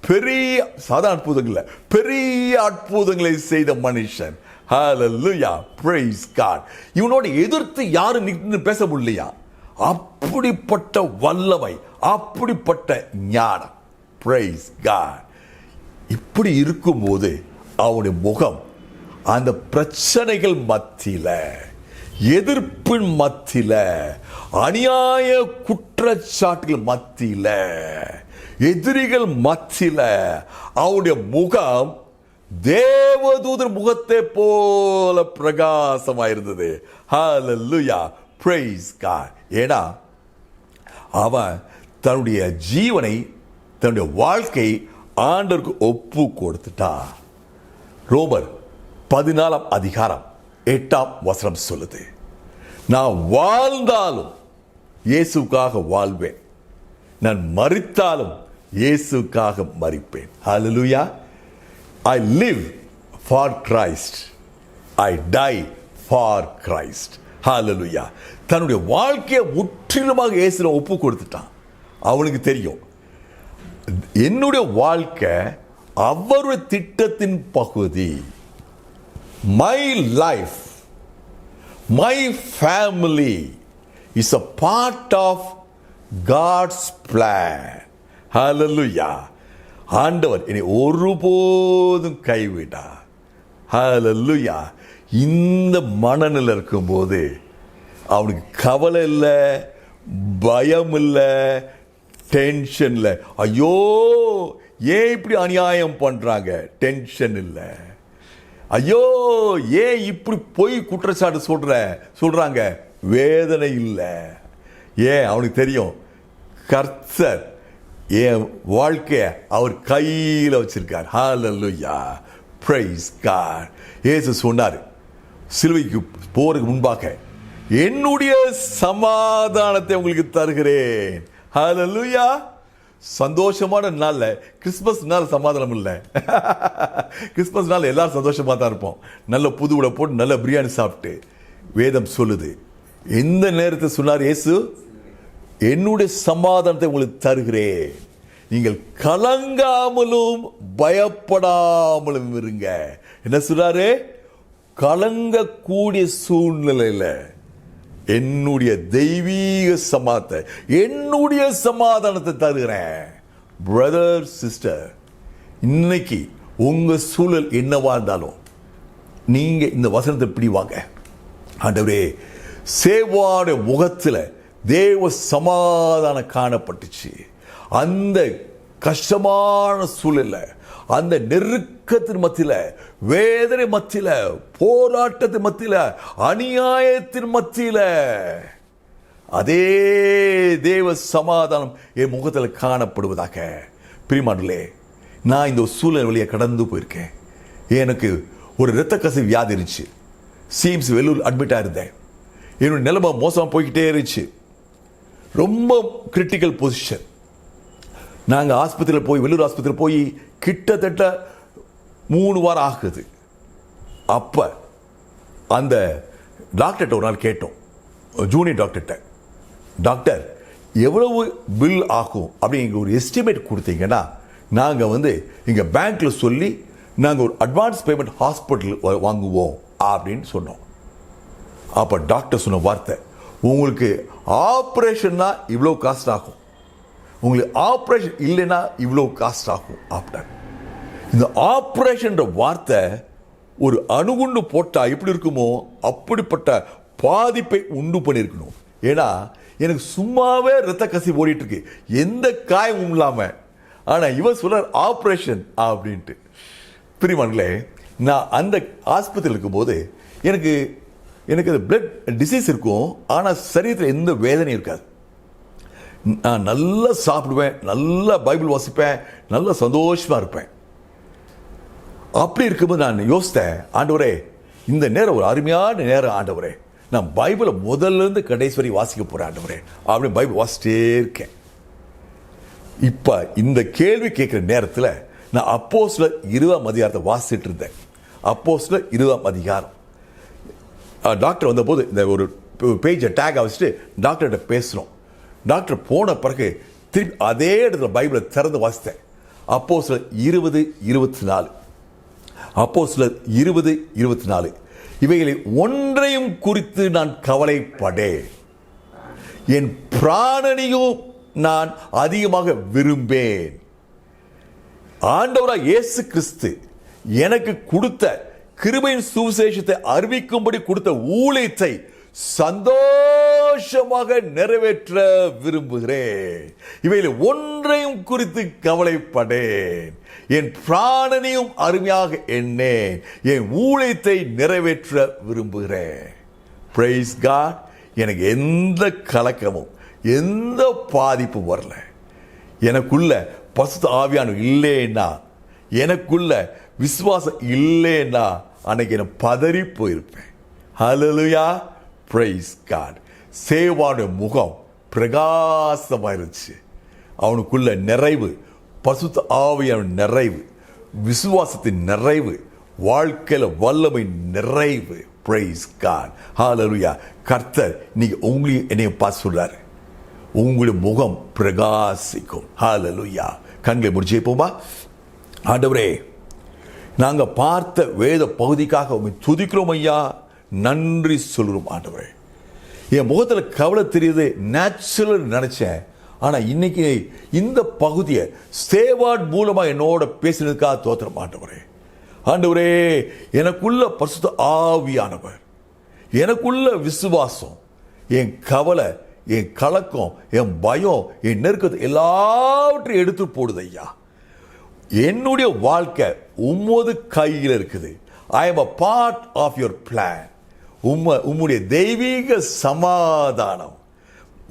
பெரிய சாதாரண அற்புதங்கள், பெரிய அற்புதங்களை செய்த மனுஷன். ஹல்லேலூயா. Praise God. இவனோட எதிர்த்து யாரும் நின்று பேச முடியலையா? அப்படிப்பட்ட வல்லமை, அப்படிப்பட்ட ஞானம். Praise God. இப்படி இருக்கும்போது அவனுடைய முகம் அந்த பிரச்சனைகள் மத்தியில எதிர்ப்பின் மத்தியில, அநியாய குற்றச்சாட்டுகள் மத்தியில, எதிரிகள் மத்தியில அவருடைய முகம் தேவதூதர் முகத்தை போல பிரகாசமாயிருந்தது. ஹல்லேலூயா, praise God. ஏன்னா அவன் தன்னுடைய ஜீவனை, தன்னுடைய வாழ்க்கை ஆண்டவருக்கு ஒப்பு கொடுத்துட்டான். ரோமர் 14 அதிகாரம் 8 சொல்லுது, நான் வாழ்ந்தாலும் இயேசுக்காக வாழ்வேன், நான் மரித்தாலும் இயேசுக்காக மரிப்பேன். ஹல்லேலூயா. I live for Christ, I die for Christ. ஹல்லேலூயா. தன்னுடைய வாழ்க்கையை முற்றிலுமாக இயேசுவை ஒப்பு கொடுத்துட்டான். அவனுக்கு தெரியும், என்னுடைய வாழ்க்கை அவருடைய திட்டத்தின் பகுதி. My life, my family is a part of God's plan. Hallelujah. ஆண்டவர் என்னை ஒருபோதும் கைவிடா. ஹல்லேலூயா. இந்த மனநிலை இருக்கும்போது அவனுக்கு கவலை இல்லை, பயம் இல்லை, டென்ஷன் இல்லை. ஐயோ ஏன் இப்படி அநியாயம் பண்றாங்க, டென்ஷன் இல்லை. ஐயோ ஏன் இப்படி பொய் குற்றச்சாட்டு சொல்றாங்க, வேதனை இல்லை. ஏன் அவனுக்கு தெரியும், கர்த்தர் என் வாழ்க்கைய அவர் கையில் வச்சிருக்கார். ஹல்லேலூயா, praise God. இயேசு சொன்னார், சிலுவைக்கு போறதுக்கு முன்பாக என்னுடைய சமாதானத்தை உங்களுக்கு தருகிறேன். ஹல்லேலூயா. சந்தோஷமான நாள்ல, கிறிஸ்மஸ் நாள் சமாதானம் இல்லை. கிறிஸ்மஸ் நாள் எல்லாரும் சந்தோஷமா தான் இருப்போம், நல்ல புது உடை போட்டு நல்ல பிரியாணி சாப்பிட்டு. வேதம் சொல்லுது, எந்த நேரத்தை சொன்னார் இயேசு, என்னுடைய சமாதானத்தை உங்களுக்கு தருகிறேன், நீங்கள் கலங்காமலும் பயப்படாமலும் இருங்க. என்ன சொல்றாரு, கலங்கக்கூடிய சூழ்நிலையில என்னுடைய தெய்வீக சமாதானத்தை, என்னுடைய சமாதானத்தை தருகிறேன். பிரதர், சிஸ்டர், இன்னைக்கு உங்க சூழல் என்னவா இருந்தாலும் நீங்க இந்த வசனத்தை இப்படி வாங்க, ஆண்டவரே சேவாட முகத்துல தேவ சமாதானம் காணப்பட்டுச்சு. அந்த கஷ்டமான சூழல்ல, அந்த நெருக்கத்தின் மத்தியில, வேதனை மத்தியில, போராட்டத்தின் மத்தியில, அநியாயத்தின் மத்தியில அதே தேவ சமாதானம் என் முகத்தில் காணப்படுவதாக. பிரியமானவர்களே, நான் இந்த சூழல் வழியை கடந்து போயிருக்கேன். எனக்கு ஒரு இரத்த கசிவு வியாதி இருந்துச்சு. சிஎம்சி வெள்ளூர் அட்மிட் ஆயிருந்தேன். என்னோட நிலைமை மோசமாக போய்கிட்டே இருந்துச்சு. ரொம்ப கிரிட்டிக்கல் பொசிஷன். நாங்கள் ஆஸ்பத்திரியில் போய், வெள்ளூர் ஆஸ்பத்திரியில் போய் கிட்டத்தட்ட 3 வாரம் ஆகுது. அப்போ அந்த டாக்டர்கிட்ட ஒரு நாள் கேட்டோம், ஜூனியர் டாக்டர்கிட்ட, டாக்டர் எவ்வளவு பில் ஆகும் அப்படிங்கிற ஒரு எஸ்டிமேட் கொடுத்தீங்கன்னா நாங்கள் எங்கள் பேங்க்கில் சொல்லி நாங்கள் ஒரு அட்வான்ஸ் பேமெண்ட் ஹாஸ்பிட்டல் வாங்குவோம் அப்படின்னு சொன்னோம். அப்போ டாக்டர் சொன்ன வார்த்தை, உங்களுக்கு ஆப்ரேஷன்னா இவ்வளோ காஸ்ட் ஆகும், உங்களுக்கு ஆப்ரேஷன் இல்லைன்னா இவ்வளோ காஸ்ட் ஆகும் அப்படின். இந்த ஆப்ரேஷன் வார்த்தை ஒரு அணுகுண்டு போட்டால் எப்படி இருக்குமோ அப்படிப்பட்ட பாதிப்பை உண்டு பண்ணியிருக்கணும். ஏன்னா எனக்கு சும்மாவே ரத்த கசிவு ஓடிட்டு இருக்கு, எந்த காயமும் இல்லாமல். ஆனால் இவன் சொல்றார் ஆப்ரேஷன் அப்படின்ட்டு. பிரியமானங்களே, நான் அந்த ஆஸ்பத்திரியில் இருக்கும்போது எனக்கு அது பிளட் டிசீஸ் இருக்கும், ஆனால் சரீரத்தில் எந்த வேதனையும் இருக்காது. நான் நல்லா சாப்பிடுவேன், நல்லா பைபிள் வாசிப்பேன், நல்லா சந்தோஷமாக இருப்பேன். அப்படி இருக்கும்போது நான் யோசித்தேன், ஆண்டவரே இந்த நேரம் ஒரு அருமையான நேரம் ஆண்டவரே, நான் பைபிளை முதல்லேருந்து கடைசி வரை வாசிக்க போகிறேன் ஆண்டவரே அப்படின்னு பைபிள் வாசிட்டே இருக்கேன். இப்போ இந்த கேள்வி கேட்குற நேரத்தில் நான் அப்போஸ்தலர் 20ஆம் அதிகாரத்தை வாசிச்சுட்டு இருந்தேன். அப்போஸ்தலர் 20ஆம் அதிகாரம். டாக்டர் வந்தபோது இந்த ஒரு பேஜை டேக் வச்சுட்டு டாக்டர்கிட்ட பேசுகிறோம். டாக்டர் போன பிறகு திருப்பி அதே இடத்துல பைபிளை திறந்து வாசித்தேன். அப்போஸ்தலர் 20:24. அப்போஸ்தலர் 20:24. இவைகளை ஒன்றையும் குறித்து நான் கவலைப்படேன், என் பிராணனையும் நான் அதிகமாக விரும்பேன். ஆண்டவராக இயேசு கிறிஸ்து எனக்கு கொடுத்த கிருபையின் சுவிசேஷத்தை அறிவிக்கும்படி கொடுத்த ஊழியத்தை சந்தோஷமாக நிறைவேற்ற விரும்புகிறேன். இவையில் ஒன்றையும் குறித்து கவலைப்படேன். என் பிராணனையும் அருமையாக எண்ணேன். என் ஊழியத்தை நிறைவேற்ற விரும்புகிறேன். Praise God. எனக்கு எந்த கலக்கமும் எந்த பாதிப்பும் வரல. எனக்குள்ள பசுத்த ஆவியானவர் இல்லைன்னா, எனக்குள்ள விசுவாசம் இல்லைன்னா அன்னைக்கு நான் பதறி போயிருப்பேன். ஹல்லேலூயா. Price God. சேவானுடைய முகம் பிரகாசமாயிருச்சு. அவனுக்குள்ள நிறைவு, பசுத்த ஆவியான நிறைவு, விசுவாசத்தின் நிறைவு, வாழ்க்கையில வல்லமை நிறைவு. Praise God. ஹல்லேலூயா. கர்த்தர் நீங்க உங்களையும் என்னையும் பார்த்து சொல்றாரு, உங்களுடைய முகம் பிரகாசிக்கும். ஹல்லேலூயா. கண்களை முடிச்சு போமா. ஆண்டவரே, நாங்க பார்த்த வேத பகுதிக்காக உம்மை துதிக்கிறோம் ஐயா, நன்றி சொல்கிறோம் ஆண்டவரே. என் முகத்துல கவலை தெரியுது, நேச்சுரல் நினைச்சேன். ஆனா இன்னைக்கு இந்த பகுதியை சேவாட் மூலமா என்னோட பேசினதுக்காக தோத்திரம் ஆண்டவரே. ஆண்டவரே, எனக்குள்ள பரிசுத்த ஆவியானவர், எனக்குள்ள விசுவாசம், என் கவலை, என் கலக்கம், என் பயம், என் நெருக்கத்தை எல்லாவற்றையும் எடுத்து போடுது ஐயா. என்னுடைய வாழ்க்கை உம்மோது கையில் இருக்குது. I am a part of your plan. உம்முடைய தெய்வீக சமாதானம்,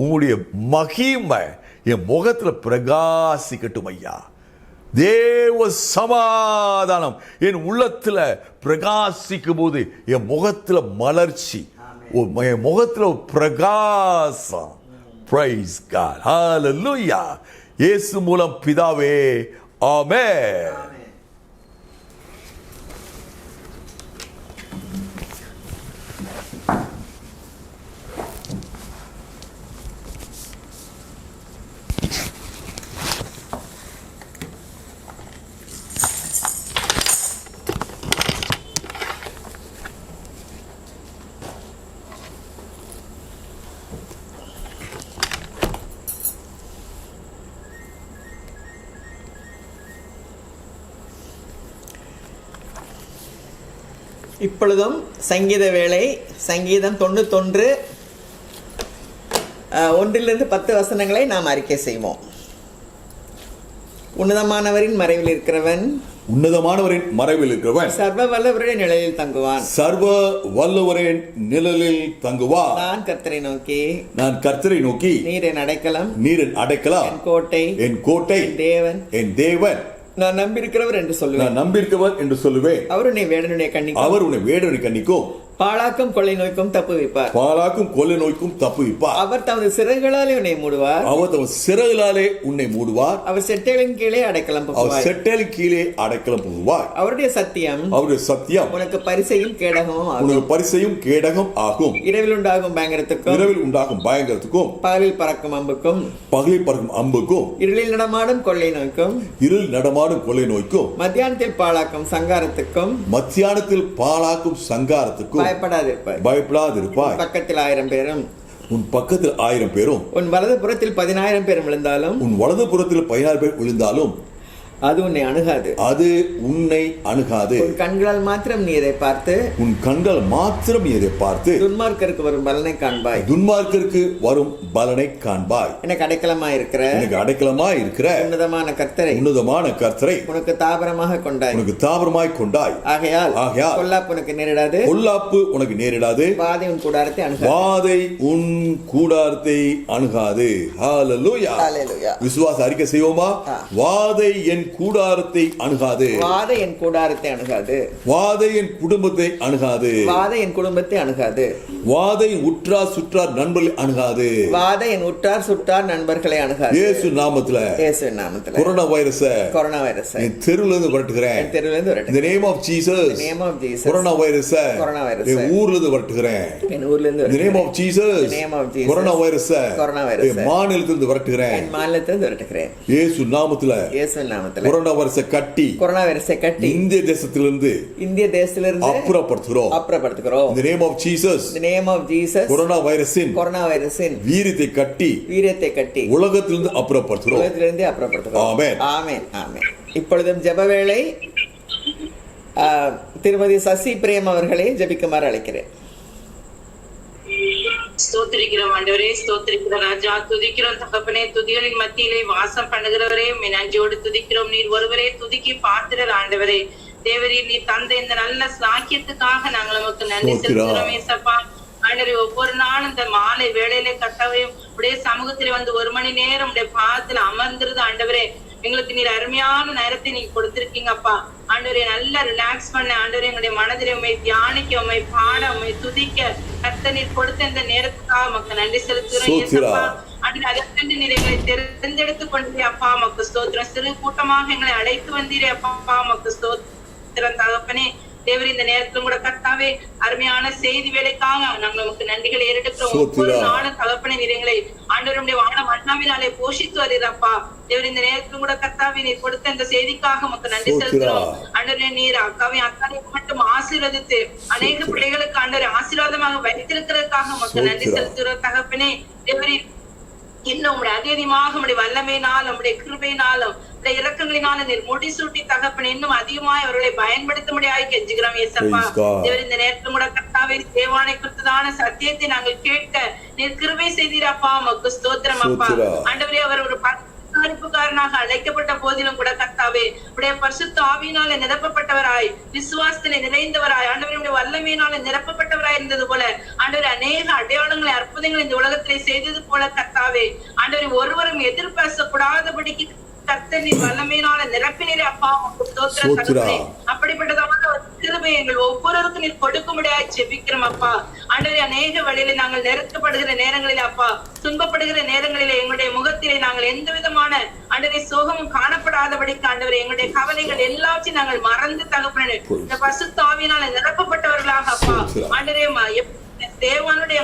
உம்முடைய மகிமை என் முகத்தில் பிரகாசிக்கட்டும் ஐயா. தேவ சமாதானம் என் உள்ளத்தில் பிரகாசிக்கும் போது என் முகத்தில் மலர்ச்சி, என் முகத்தில் பிரகாசம். Praise God. ஹல்லேலூயா. இயேசு மூலம் பிதாவே, ஆமென். இப்பொழுதும் சங்கீத வேளை. சங்கீதம் 91 1 10 வசனங்களை நாம் அறிக்கை செய்வோம். உன்னதமானவரின் மறைவில் இருக்கிறவன், உன்னதமானவரின் மறைவில் இருக்கிறவன் சர்வ வல்லவருடைய நிழலில் தங்குவான். சர்வ வல்லவரின் நிழலில் தங்குவான். நான் கர்த்தரை நோக்கி நீர் என் அடைக்கலம், என் கோட்டை, என் தேவன், என் தேவன், நான் நம்பியிருக்கிறவர் என்று சொல்லுவேன். அவர் உன்னை வேடனுடைய கண்ணிக்கும் பாழாக்கும் கொள்ளை நோய்க்கும் தப்புவிப்பார். அவர் தமது சிறகுகளாலே உன்னை மூடுவார். அவர் செட்டைகளின் கீழே அடைக்கலம் புகுவார். அவருடைய சத்தியம் உனக்கு பரிசையும் கேடகமும் ஆகும். இரவில் உண்டாகும் பயங்கரத்துக்கும் பகலில் பறக்கும் அம்புக்கும் இருளில் நடமாடும் கொள்ளை நோய்க்கும் மத்தியானத்தில் பாழாக்கும் சங்காரத்துக்கும் பயப்படாதிருப்பாய். பக்கத்தில் 1000 பேரும், உன் பக்கத்தில் 1000 பேரும், உன் வலது புறத்தில் 10,000 பேரும் விழுந்தாலும், உன் வலது புறத்தில் 10,000 பேர் விழுந்தாலும் அது உன்னை அணுகாது. உன் கண்களால் மாத்திரம் நீ இதை பார்த்து துன்மார்க்கருக்கு வரும் பலனை காண்பாய். எனக்கு அடைக்கலமாய் இருக்கிற உன்னதமான கர்த்தரை உனக்கு தாபரமாக கொண்டாய். ஆகையால் பொல்லாப்பு உனக்கு நேரிடாது. வாதை உன் கூடாரத்தை அணுகாது. ஹல்லேலூயா. விசுவாச அறிக்கை செய்வோமா? வாதை என் கூடாரத்தை அணுகாது. வாதை என் குடும்பத்தை அணுகாது. வாதை உற்றார் சுற்றார் நண்பர்களை அணுகாது. இயேசு நாமத்துல கொரோனா வைரஸை என் தெருவுல இருந்து விரட்டுகிறேன். In the name of Jesus. Corona வைரஸை என் ஊர்ல இருந்து விரட்டுகிறேன். In the name of Jesus. Corona வைரஸை என் மாநிலத்திலிருந்து விரட்டுகிறேன். இயேசு நாமத்துல கொரோனா வைரஸை கட்டி இந்திய தேசத்திலிருந்து அப்புறப்படுத்துகிறோம். In the name of Jesus. Corona வைரஸின் வீரியத்தை கட்டி உலகத்திலிருந்து அப்புறப்படுத்துகிறோம். ஆமென். இப்பொழுதும் ஜெபவேளை. திருமதி சசி பிரேம் அவர்களை ஜெபிக்குமாறு அழைக்கிறேன். ஸ்தோத்திரிக்கிறோம் ஆண்டவரே, ஸ்தோத்திரிக்கிறோம் ராஜா, துதிக்கிறோம் தகப்பனே. துதிகளின் மத்தியிலே வாசம் பண்ணுகிறவரே நன்றியோடு துதிக்கிறோம். நீர் ஒருவரே துதிக்கி பாத்திரர் ஆண்டவரே. தேவரீர் நீ தந்த இந்த நல்ல சாக்கியத்துக்காக நாங்கள் நமக்கு நன்றி செலுத்துகிறோம் ஏசப்பா. ஆண்டவரே, ஒவ்வொரு நாளும் இந்த மாலை வேளையில கட்டாவையும் உடைய சமூகத்திலே வந்து 1 மணி நேரம் உடைய பாதத்துல அமர்ந்துருது ஆண்டவரே. எங்களுக்கு நீர் அருமையான நேரத்தை நீங்க கொடுத்திருக்கீங்கப்பா ஆண்டவரே. நல்லா ரிலாக்ஸ் பண்ண ஆண்டவரே, எங்களுடைய மனதிலே உண்மை தியானிக்க, உண்மை பாட, உண்மை துதிக்க கர்த்தர் நீர் கொடுத்த இந்த நேரத்துக்காக மக்கள் நன்றி செலுத்துகிறோம். அதற்கு நீர் எங்களை தெரிந்தெடுத்து கொண்டீரே அப்பா, மக்கு ஸ்தோத்திரம். சிறு கூட்டமாக எங்களை அழைத்து வந்தீரே அப்பா, மக்கு ஸ்தோத்திரம் தகப்பனே. தேவர் இந்த நேரத்திலும் கூட கர்த்தாவே அருமையான செய்தி வேலைக்காக நாங்கள் நமக்கு நன்றிகளை ஏறெடுக்கிறோம். ஒவ்வொரு நாளும் தகப்பனே நீர் எங்களை ஆண்டவருடைய வான மன்னாவினாலே போஷித்து வருகிறப்பா. தேவர் இந்த நேரத்திலும் கூட கர்த்தாவே நீர் கொடுத்த இந்த செய்திக்காக நமக்கு நன்றி செலுத்துகிறோம். ஆண்டவரே, நீர் அக்காவை மட்டும் ஆசீர்வதித்து அநேக பிள்ளைகளுக்கு ஆண்டவரை ஆசீர்வாதமாக வைத்திருக்கிறதுக்காக நமக்கு நன்றி செலுத்துகிறோம் தகப்பனே. தேவரின் இன்னும் உங்களுடைய அதிகமாக உங்களுடைய வல்லமையினாலும் உங்களுடைய கிருபையினாலும் உங்களுடைய இரக்கங்களினாலும் நீர் முடிசூட்டி தகப்பனே இன்னும் அதிகமாய் அவர்களை பயன்படுத்த முடியாது கெஞ்சுகிறோம் ஏசப்பா. தேவர் இந்த நேரத்தில் கூட கர்த்தாவே தேவானை குறித்ததான சத்தியத்தை நாங்கள் கேட்க நீர் கிருபை செய்தீரப்பா, மக்கு ஸ்தோத்திரம் அப்பா. ஆண்டவரே, அவர் ஒரு பரிசுத்தக்காரனாக அழைக்கப்பட்ட போதிலும் கூட கர்த்தாவே உடைய பரிசுத்த ஆவியினால நிரப்பப்பட்டவராய், விசுவாசத்திலே நிறைந்தவராய், ஆண்டவருடைய வல்லமையினால நிரப்பப்பட்டவராய் இருந்தது போல ஆண்டவர் அநேக அடையாளங்களை அற்புதங்களை இந்த உலகத்திலே செய்தது போல கர்த்தாவே ஆண்டவர் ஒருவரும் எதிர்பார்க்கக்கூடாதபடிக்கு கர்த்தர் நீர் வல்லமையினால நிரப்பினரே அப்பா, அப்படிப்பட்டதான கிருபை எங்கள் ஒவ்வொருவருக்கும் நீர் கொடுக்க முடியாது செபிக்கிறோம் அப்பா. ஆண்டவரே, அநேக வழியில நாங்கள் நெருக்கப்படுகிற நேரங்களிலே அப்பா, துன்பப்படுகிற நேரங்களிலே எங்களுடைய முகத்திலே நாங்கள் எந்த விதமான ஆண்டவரே சோகமும் காணப்படாதபடிக்கு ஆண்டவரே எங்களுடைய கவலைகள் எல்லாத்தையும் நாங்கள் மறந்து தகப்பனே இந்த பரிசுத்த ஆவியினால நிரப்பப்பட்டவர்களாக அப்பா ஆண்டவரே தேவனுடைய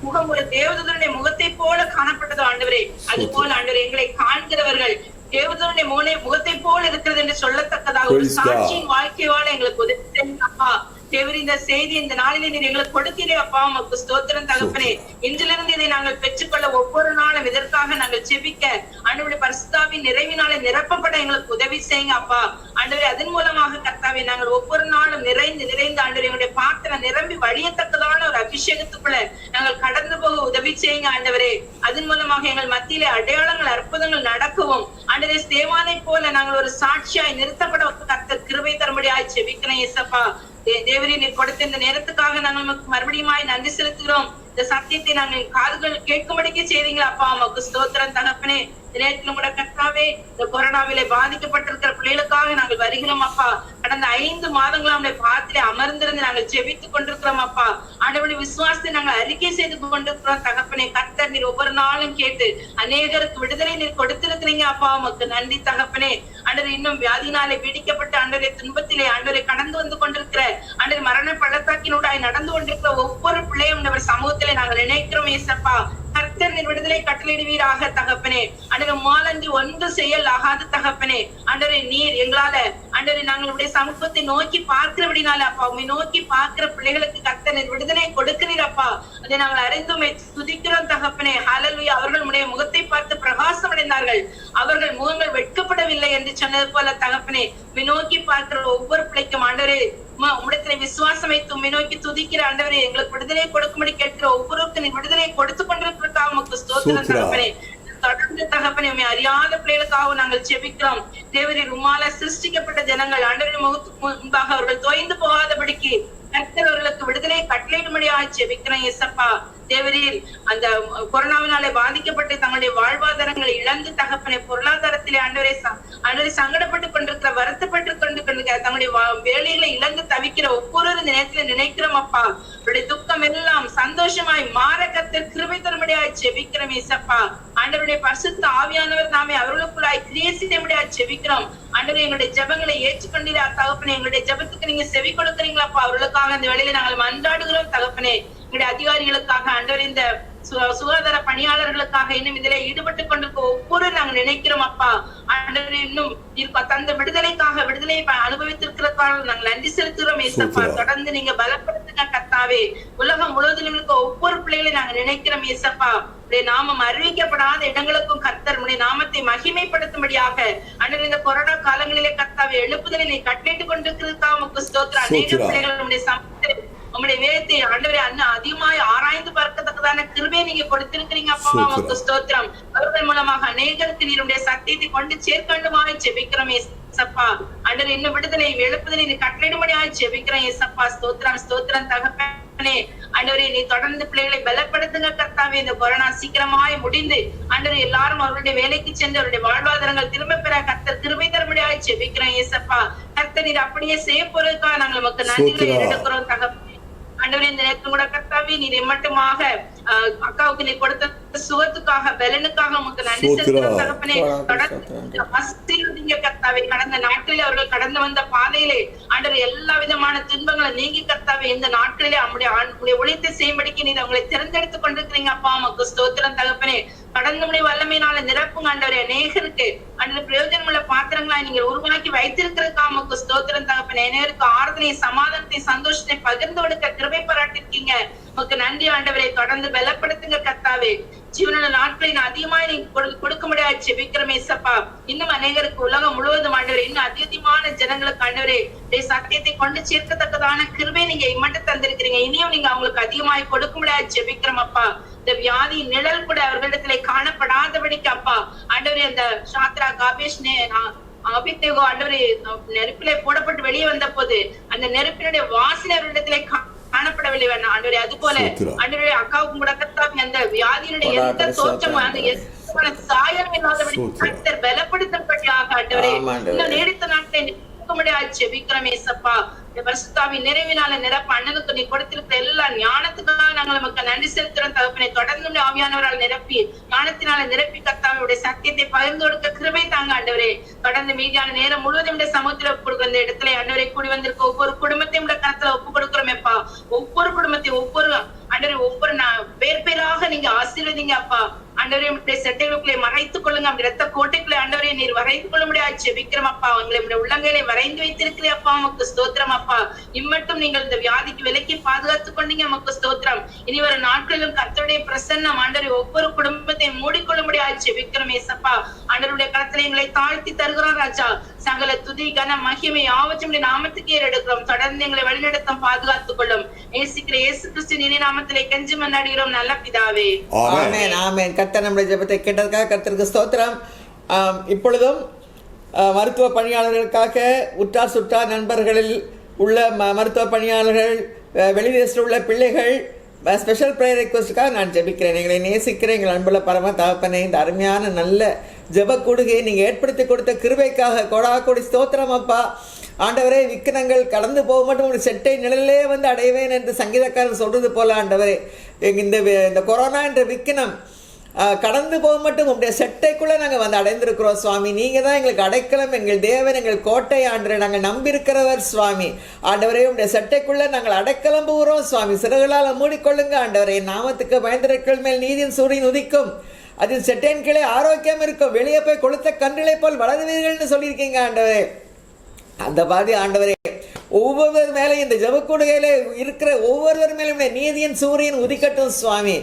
முகம் ஒரு தேவதூதனுடைய முகத்தை போல காணப்பட்டதோ ஆண்டவரே, அது போல ஆண்டவரே எங்களை காண்கிறவர்கள் தேவதூதனுடைய முகத்தை போல இருக்கிறது என்று சொல்லத்தக்கதாக ஒரு சாட்சியின் வாழ்க்கை வாழ எங்களுக்கு உதவி அப்பா. தேவர் இந்த செய்தி இந்த நாளிலே நீர் எங்களுக்கு கொடுக்கிறே அப்பா, மக்கு ஸ்தோத்திரம் தகப்பனே. இன்றிலிருந்து இதை நாங்கள் பெற்றுக்கொள்ள ஒவ்வொரு நாளும் இதற்காக நாங்கள் செபிக்க ஆண்டவருடைய பரிசுத்தாவின் நிறைவினாலே நிரப்பப்பட எங்களுக்கு உதவி செய்யுங்க அப்பா. ஆண்டவரே, அதன் மூலமாக கர்த்தாவே நாங்கள் ஒவ்வொரு நாளும் நிறைந்து ஆண்டவரே எங்களுடைய பாத்திரம் நிரம்பி வழியத்தக்கதான ஒரு அபிஷேகத்துக்குள்ள நாங்கள் கடந்து போக உதவி செய்யுங்க ஆண்டவரே. அதன் மூலமாக எங்கள் மத்தியிலே அடையாளங்கள் அற்புதங்கள் நடக்கவும் ஆண்டவரே தேவானை போல நாங்கள் ஒரு சாட்சியாய் நிறுத்தப்பட கர்த்தர் கிருபை தரும்படியாய் செபிக்கிறேன் ஏசப்பா. தேவரே, நீர் கொடுத்த இந்த நேரத்துக்காக நாங்கள் நமக்கு மறுபடியும் நன்றி செலுத்துகிறோம். இந்த சத்தியத்தை நாங்கள் காதுகள் கேட்கும்படிக்கு செய்தீங்களா அப்பா, மக்கு ஸ்தோத்திரம் தகப்பனே. நேரத்திலும் கூட கர்த்தாவே இந்த கொரோனாவிலே பாதிக்கப்பட்டிருக்கிற பிள்ளைகளுக்காக நாங்கள் வருகிறோம் அப்பா. கடந்த 5 மாதங்களா நம்முடைய பாத்திலே அமர்ந்திருந்து நாங்கள் ஜெபித்துக் கொண்டிருக்கிறோம் அப்பா. ஆண்டவருடைய விசுவாசத்தை நாங்கள் அறிக்கை செய்து கொண்டிருக்கிறோம் தகப்பனே. கர்த்தர் நீர் ஒவ்வொரு நாளும் கேட்டு அநேகருக்கு விடுதலை நீர் கொடுத்திருக்கிறீங்க அப்பா, உமக்கு நன்றி தகப்பனே. ஆண்டவர் இன்னும் வியாதினாலே பீடிக்கப்பட்ட ஆண்டவரை துன்பத்திலே ஆண்டவரை கடந்து வந்து கொண்டிருக்கிற ஆண்டவர் மரண பள்ளத்தாக்கினூடாய் நடந்து கொண்டிருக்கிற ஒவ்வொரு பிள்ளையும் ஆண்டவர் சமூகத்திலே நாங்கள் நினைக்கிறோம் ஏசப்பா. கர்த்தர் நீர் விடுதலை கட்டளையிடுவீராக தகப்பனே. ஆண்டவரே, மாலன்றி ஒன்று செயல் ஆகாது தகப்பனே. ஆண்டவரே, நீர் எங்களால ஆண்டவரே நாங்களுடைய சமூகத்தை நோக்கி பார்க்கிறபடினால அப்பா, உண்மை நோக்கி பார்க்கிற பிள்ளைகளுக்கு கர்த்தர் நீர் விடுதலை கொடுக்கிறீர் அப்பா. அதை நாங்கள் அறிந்துமே துதிக்கிறோம் தகப்பனே. ஹல்லேலூயா. அவர்கள் உடைய முகத்தை பார்த்து பிரகாசம் அடைந்தார்கள், அவர்கள் முகங்கள் வெட்கப்படவில்லை என்று சொன்னது போல தகப்பனே. உண்மை நோக்கி பார்க்கிற ஒவ்வொரு பிள்ளைக்கும் ஆண்டவரே உம்மிடத்திலே விசுவாசம் வைத்து உம்மை நோக்கி துதிக்கிற ஆண்டவரே எங்களுக்கு விடுதலை கொடுக்கும்படி கேட்கிற ஒவ்வொருவருக்கும் நீ விடுதலை கொடுத்து கொண்டிருக்கிறதுக்காக உமக்கு ஸ்தோத்திரம் தகப்பனே. தொடர்ந்து தகப்பனே உம்மை அறியாத பிள்ளைகளுக்காக நாங்கள் ஜெபிக்கிறோம். தேவரீர் உம்மால சிருஷ்டிக்கப்பட்ட ஜனங்கள் ஆண்டவரின் முகத்துக்கு முன்பாக அவர்கள் தோய்ந்து போகாதபடிக்கு கர்த்தர் அவர்களுக்கு விடுதலை கட்டளையிடும்படியாக ஜெபிக்கிறேன் ஏசப்பா. தேவரீர் அந்த கொரோனாவினாலே பாதிக்கப்பட்டு தங்களுடைய வாழ்வாதாரங்களை இழந்து தகப்பனே பொருளாதாரத்திலே ஆண்டவரை சங்கடப்பட்டு கொண்டிருக்கிற வருத்தப்பட்டு கொண்டிருக்கிற தங்களுடைய வேலைகளை இழந்து தவிக்கிற ஒவ்வொரு நேரத்துல நினைக்கிறோம் அப்பா. அவருடைய துக்கம் எல்லாம் சந்தோஷமாய் மாற கர்த்தர் கிருபை தரும்படியாய் ஜெபிக்கிறோம் ஏசப்பா. ஆண்டவருடைய பரிசுத்த ஆவியானவர் நாமே அவர்களுக்குள்ளாய் கிரியை செய்யும்படியாய் ஜெபிக்கிறோம். ஆண்டவரே, எங்களுடைய ஜெபங்களை ஏற்றுக்கொண்டீரா தகப்பனே. எங்களுடைய ஜெபத்துக்கு நீங்க செவி கொடுக்குறீங்களாப்பா. அவர்களுக்காக இந்த வேளையில நாங்கள் மன்றாடுகிறோம் தகப்பனே. எங்களுடைய அதிகாரிகளுக்காக ஆண்டவர் இந்த சுகாதார பணியாளர்களுக்காக இன்னும் இதிலே ஈடுபட்டு கொண்டிருக்க ஒவ்வொரு நாங்கள் நினைக்கிறோம் அப்பா. ஆண்டவரே, இன்னும் தந்த விடுதலைக்காக விடுதலை அனுபவித்திருக்கிறதுக்காக நாங்கள் நன்றி செலுத்துகிறோம் ஏசப்பா. தொடர்ந்து நீங்க பலப்படுத்துங்க கர்த்தாவே. உலகம் முழுவதிலும் இருக்க ஒவ்வொரு பிள்ளைகளையும் நாங்கள் நினைக்கிறோம் ஏசப்பா. நாமம் அறிவிக்கப்படாத இடங்களுக்கும் கர்த்தர் உடைய நாமத்தை மகிமைப்படுத்தும்படியாக அன்றைய இந்த கொரோனா காலங்களிலே கர்த்தாவே எழுப்புதலை நீ கட்டளையிட்டு கொண்டிருக்கிறதுக்காக உமக்கு ஸ்தோத்திரம். அநேக பிள்ளைகள் உடைய சமூகத்தை உங்களுடைய வேதத்தை ஆண்டவரே அண்ணன் அதிகமாய் ஆராய்ந்து பார்க்கத்தக்கதான கிருபையை நீங்க கொடுத்திருக்கிறீங்க அப்பா. உமக்கு ஸ்தோத்திரம். அவர்கள் மூலமாக அநேகருக்கு நீருடைய சத்தியத்தை கொண்டு சேர்க்கண்டுமாய் ஜெபிக்கிறோம் ஏசப்பா. ஆண்டவரே இன்னும் விடுதலையும் எழுப்புதலை நீ கட்டளையிடும்படியாய் ஜெபிக்கிறோம் ஏசப்பா. ஸ்தோத்திரம் ஸ்தோத்திரம் தகப்பனே. ஆண்டவரே நீ தொடர்ந்து பிள்ளைகளை பலப்படுத்துங்க கர்த்தாவே. இந்த கொரோனா சீக்கிரமாய் முடிந்து ஆண்டவரே எல்லாரும் அவருடைய வேலைக்கு சென்று அவருடைய வாழ்வாதாரங்கள் திரும்ப பெற கர்த்தர் கிருபை தரும்படியாய் ஜெபிக்கிறோம் ஏசப்பா. கர்த்தர் நீர் அப்படியே செய்ய போறதுக்காக நாங்கள் நமக்கு நன்றிகளை எடுக்கிறோம் தகப்பனே. ஆண்டவரே இந்த நேரத்தில் கூட கர்த்தாவே நீர் மட்டுமாக அக்காவுக்கு நீ கொடுத்த சுகத்துக்காக பலனுக்காக உமக்கு நன்றி செலுத்துகிறோம் தகப்பனே. கர்த்தாவே கடந்த நாட்களிலே அவர்கள் கடந்து வந்த பாதையிலே ஆண்டவர் எல்லா விதமான துன்பங்களை நீங்கி கர்த்தாவே இந்த நாட்களிலே அவங்களுடைய ஒழித்தை செய்யும்படிக்கு நீங்க அவங்களை தேர்ந்தெடுத்துக் கொண்டிருக்கிறீங்க அப்பா. உமக்கு ஸ்தோத்திரம் தகப்பனே. கடந்த முறை வல்லமையினால நிரப்புங்க ஆண்டவரே. அநேகருக்கு அந்த பிரயோஜனம் உள்ள பாத்திரங்களா நீங்க உருவாக்கி வைத்திருக்கிறதுக்கா உமக்கு ஸ்தோத்திரம் தகப்பனே. அநேகருக்கு ஆறுதலை சமாதானத்தை சந்தோஷத்தை பகிர்ந்து கொடுக்க கிருபை பாராட்டிருக்கீங்க. உமக்கு நன்றி ஆண்டவரை. தொடர்ந்து பலப்படுத்துங்க கர்த்தாவே. ஜீவனுள்ள நாட்களை அதிகமாய் நீங்க கொடுக்க முடியாது ஜெபிக்கிறோம் ஏசப்பா. இன்னும் அநேகருக்கு உலகம் முழுவதும் ஆண்டவரே இன்னும் அதிகமான ஜனங்களுக்கு ஆண்டவரே சத்தியத்தை கொண்டு சேர்க்கத்தக்கதான கிருபை நீங்க இம்மட்டும் தந்திருக்கிறீங்க. இனியும் நீங்க அவங்களுக்கு அதிகமாய் கொடுக்க முடியாது ஜெபிக்கிறோம் அப்பா. இந்த வியாதி நிழல் கூட அவர்களிடத்திலே காணப்படாதபடிக்கு அப்பா ஆண்டவரே அந்த சாத்ரா காபேஷ் அபித்தேகோ ஆண்டவரே நெருப்பிலே போடப்பட்டு வெளியே வந்த போது அந்த நெருப்பினுடைய வாசனை அவர்களிடத்திலே காணப்படவில்லை வேண்டாம் ஆண்டவரே. அது போல ஆண்டவரே அக்காவுக்கு முடக்கத்தான் அந்த வியாதியினுடைய எந்த தோற்றமும் அந்த சாயம் இல்லாதபடி கர்த்தர் பலப்படுத்தப்படியாக ஆண்டவரே இன்னும் நீடித்த நாட்களை ஜெபிக்கிறோம் ஏசப்பா. பரிசுத்தாவின் நிறைவினால நிரப்ப அண்ணனுக்கு நீ கொடுத்திருக்கிற எல்லா ஞானத்துக்காக நாங்கள் நமக்கு நன்றி செலுத்துறோம் தகப்பனே. தொடர்ந்து ஆவியானவரால் நிரப்பி ஞானத்தினால நிரப்பி கர்த்தாவுடைய சத்தியத்தை பகிர்ந்து கொடுக்க கிருபை தாங்க ஆண்டவரே. தொடர்ந்து மீதியான நேரம் முழுவதும் சமூகத்தில் ஒப்பு கொடுக்க இந்த இடத்துல அன்னவரை கூடி வந்திருக்க ஒவ்வொரு குடும்பத்தையும் கருத்துல ஒப்பு கொடுக்கிறோமேப்பா. ஒவ்வொரு குடும்பத்தையும் ஒவ்வொரு ஆண்டவரே ஒவ்வொரு பேர் பேராக நீங்க ஆசீர்வதிங்க அப்பா. ஆண்டவரே செட்டைகளுக்குள்ளே மறைத்துக் கொள்ளுங்க. அப்படி ரத்த கோட்டைக்குள்ளே ஆண்டவரே நீர் வரைத்துக் கொள்ள முடியாது ஜெபிக்கிறோம் அப்பா. உங்களை உள்ளங்கையிலே வரைந்து வைத்திருக்கிறேன் அப்பா. உமக்கு ஸ்தோத்திரம் அப்பா. இம்மட்டும் நீங்கள் இந்த வியாதிக்கு விலக்கி பாதுகாத்துக் கொண்டீங்க. உமக்கு ஸ்தோத்திரம். இனி வர நாட்களிலும் கர்த்தருடைய பிரசன்னம் ஆண்டவரே ஒவ்வொரு குடும்பத்தையும் மூடிக்கொள்ள முடியாது ஜெபிக்கிறோம் ஏசப்பா. ஆண்டவருடைய கரத்திலே எங்களை தாழ்த்தி தருகிறோம் ராஜா. சகல துதி கன மகிமை யாவற்றும் நாமத்துக்கு ஏறெடுக்கிறோம். தொடர்ந்து எங்களை வழிநடத்தும் பாதுகாத்துக் கொள்ளும். நேசிக்கிற இயேசு கிறிஸ்துவின் இனிய நாமத்திலே கெஞ்சி மன்றாடுகிறோம் நல்ல பிதாவே. ஆமென் ஆமென். கர்த்தர் நம்முடைய ஜெபத்தை கேட்டதற்காக கர்த்தருக்கு ஸ்தோத்திரம். இப்பொழுதும் மருத்துவ பணியாளர்களுக்காக உற்றார் சுற்றார் நண்பர்களில் உள்ள மருத்துவ பணியாளர்கள், வெளிதேசத்தில் உள்ள பிள்ளைகள் ஸ்பெஷல் ப்ரேயர் ரெக்வஸ்ட்டுக்காக நான் ஜெபிக்கிறேன். எங்களை நேசிக்கிறேன் எங்கள் அன்புள்ள பரம தகப்பனே. இந்த அருமையான நல்ல ஜெப கூடுகையை நீங்கள் ஏற்படுத்தி கொடுத்த கிருபைக்காக கொடா கொடி ஸ்தோத்திரம் அப்பா. ஆண்டவரே விக்கினங்கள் கடந்து போக மட்டும் ஒரு செட்டை நிழலே வந்து அடைவேன் என்று சங்கீதக்காரன் சொல்றது போல ஆண்டவரே இந்த கொரோனா என்ற விக்கினம் கடந்து போக மட்டும் உங்களுடைய செட்டைக்குள்ளே நாங்கள் வந்து அடைந்திருக்கிறோம் சுவாமி. நீங்கள் தான் எங்களுக்கு அடைக்கலம், எங்கள் தேவன், எங்கள் கோட்டை ஆண்டவரே. நாங்கள் நம்பியிருக்கிறவர் சுவாமி. ஆண்டவரே உங்களுடைய செட்டைக்குள்ளே நாங்கள் அடைக்கலம் போகிறோம் சுவாமி. சிறகுகளால் மூடிக்கொள்ளுங்க ஆண்டவரே. நாமத்துக்கு பயந்திருக்கள் மேல் நீதியின் சூரியன் உதிக்கும், அதில் செட்டையின் கீழே ஆரோக்கியம் இருக்கும், வெளியே போய் கொளுத்த கன்றுகளை போல் வளருவீர்கள்னு சொல்லியிருக்கீங்க ஆண்டவரே. அந்த பாதி ஆண்டவரே ஒவ்வொருவர் மேலே இந்த ஜெபக்கூடுகையில இருக்கிற ஒவ்வொருவர் மேலும் நீதியின் சூரியன் உதிக்கட்டும் சுவாமி.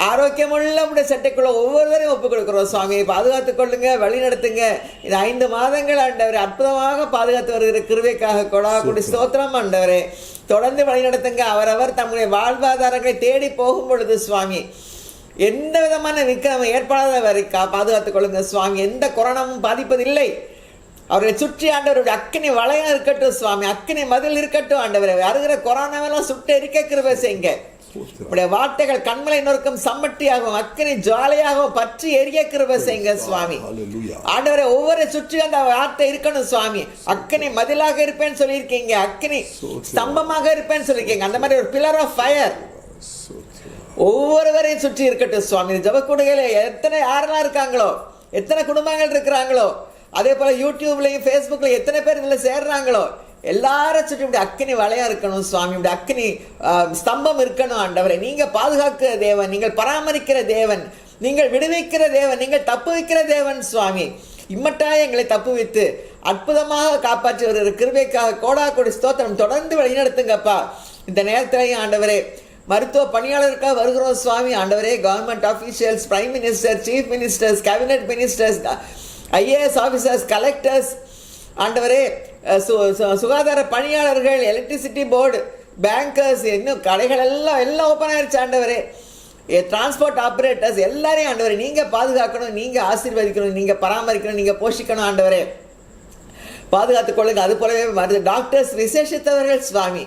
ஆரோக்கியமுள்ள உடைய சட்டைக்குள்ள ஒவ்வொருவரையும் ஒப்புக் கொடுக்கிறோம் சுவாமி. பாதுகாத்துக் கொள்ளுங்க, வழி நடத்துங்க. இது 5 மாதங்கள் ஆண்டவரே அற்புதமாக பாதுகாத்து வருகிற கிருபைக்காக கொடா கொடி ஸ்தோத்திரம் ஆண்டவரே. தொடர்ந்து வழி நடத்துங்க. அவரவர் தம்முடைய வாழ்வாதாரங்களை தேடி போகும் பொழுது சுவாமி எந்த விதமான விக்கிரமம் ஏற்படாத வரை பாதுகாத்துக் கொள்ளுங்க சுவாமி. எந்த கொரோனாவும் பாதிப்பதில்லை. அவரை சுற்றி ஆண்டவருடைய அக்கினி வளையம் இருக்கட்டும் சுவாமி. அக்கினி மதில் இருக்கட்டும் ஆண்டவரை. வருகிற கொரோனாவெல்லாம் சுட்டு எரிக்க கிருபை செய்யுங்க. உடைய வார்த்தைகள் கண்மலை நொறுக்கும் சம்மட்டியாகவும் அக்கினி ஜுவாலையாகவும் பற்றி எரிய கிருபை செய்யுங்க சுவாமி. ஆண்டவரை ஒவ்வொரு சுற்றி அந்த வார்த்தை இருக்கணும் சுவாமி. அக்கினி மதிலாக இருப்பேன்னு சொல்லியிருக்கீங்க, அக்கினி ஸ்தம்பமாக இருப்பேன்னு சொல்லியிருக்கீங்க. அந்த மாதிரி ஒரு பில்லர் ஆஃப் ஃபயர் ஒவ்வொருவரையும் சுற்றி இருக்கட்டும் சுவாமி. ஜெபக்கூடுகையில யாரெல்லாம் இருக்காங்களோ, எத்தனை குடும்பங்கள் இருக்கிறாங்களோ, அதே போல் யூடியூப்லையும் ஃபேஸ்புக்கில் எத்தனை பேர் இதில் சேர்றாங்களோ எல்லாரும் சுற்றி இப்படி அக்கினி வளையம் இருக்கணும் சுவாமி. இப்படி அக்கினி ஸ்தம்பம் இருக்கணும் ஆண்டவரை. நீங்கள் பாதுகாக்கிற தேவன், நீங்கள் பராமரிக்கிற தேவன், நீங்கள் விடுவிக்கிற தேவன், நீங்கள் தப்பு வைக்கிற தேவன் சுவாமி. இம்மட்டாக எங்களை தப்பு வைத்து அற்புதமாக காப்பாற்றி வருகிற கிருபைக்காக கோடா கொடி ஸ்தோத்திரம். தொடர்ந்து வழிநடத்துங்கப்பா. இந்த நேரத்திலையும் ஆண்டவரே மருத்துவ பணியாளருக்காக வருகிறோம் சுவாமி. ஆண்டவரே government officials, prime minister, chief ministers, cabinet ministers, IAS officers, collectors, ஆண்டவரே சுகாதார பணியாளர்கள், எலக்ட்ரிசிட்டி போர்டு பேங்கர்ஸ், இன்னும் கடைகள் எல்லாம் ஓப்பன் ஆயிடுச்சு ஆண்டவரே. டிரான்ஸ்போர்ட் ஆப்ரேட்டர்ஸ் எல்லாரையும் ஆண்டவரே நீங்கள் பாதுகாக்கணும், நீங்கள் ஆசீர்வதிக்கணும், நீங்கள் பராமரிக்கணும், நீங்கள் போஷிக்கணும் ஆண்டவரே, பாதுகாத்துக் கொள்ளுங்க. அது போலவே வருது டாக்டர்ஸ் விசேஷித்தவர்கள் சுவாமி,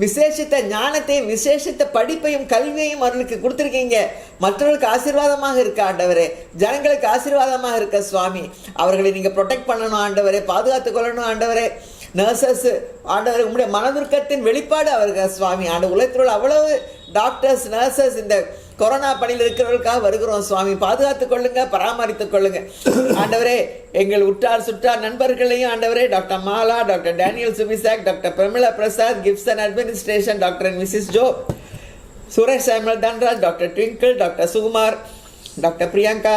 விசேஷித்த ஞானத்தையும் விசேஷித்த படிப்பையும் கல்வியையும் அவர்களுக்கு கொடுத்துருக்கீங்க. மற்றவர்களுக்கு ஆசீர்வாதமாக இருக்க ஆண்டவரே, ஜனங்களுக்கு ஆசீர்வாதமாக இருக்க சுவாமி. அவர்களை நீங்கள் ப்ரொடெக்ட் பண்ணணும் ஆண்டவரே, பாதுகாத்துக் கொள்ளணும் ஆண்டவரே. நர்சஸ் ஆண்டவரே, உங்களுடைய மனதுர்க்கத்தின் வெளிப்பாடு அவர்கள் சுவாமி. உலகத்தில் உள்ள அவ்வளவு டாக்டர்ஸ் நர்சஸ் இந்த கொரோனா பணியில் இருக்கிறவர்களுக்காக வருகிறோம் சுவாமி. பாதுகாத்துக் கொள்ளுங்க, பராமரித்துக் கொள்ளுங்க ஆண்டவரே. எங்கள் உற்றார் சுற்றார் நண்பர்களையும் ஆண்டவரே, டாக்டர் மாலா, டாக்டர் டேனியல் சுபிசாக், doctor Pramila Prasad, Gibson administration, doctor and Mrs Jo, Suresh Samuel Dhanraj, doctor Twinkle, doctor Sukumar, doctor Priyanka,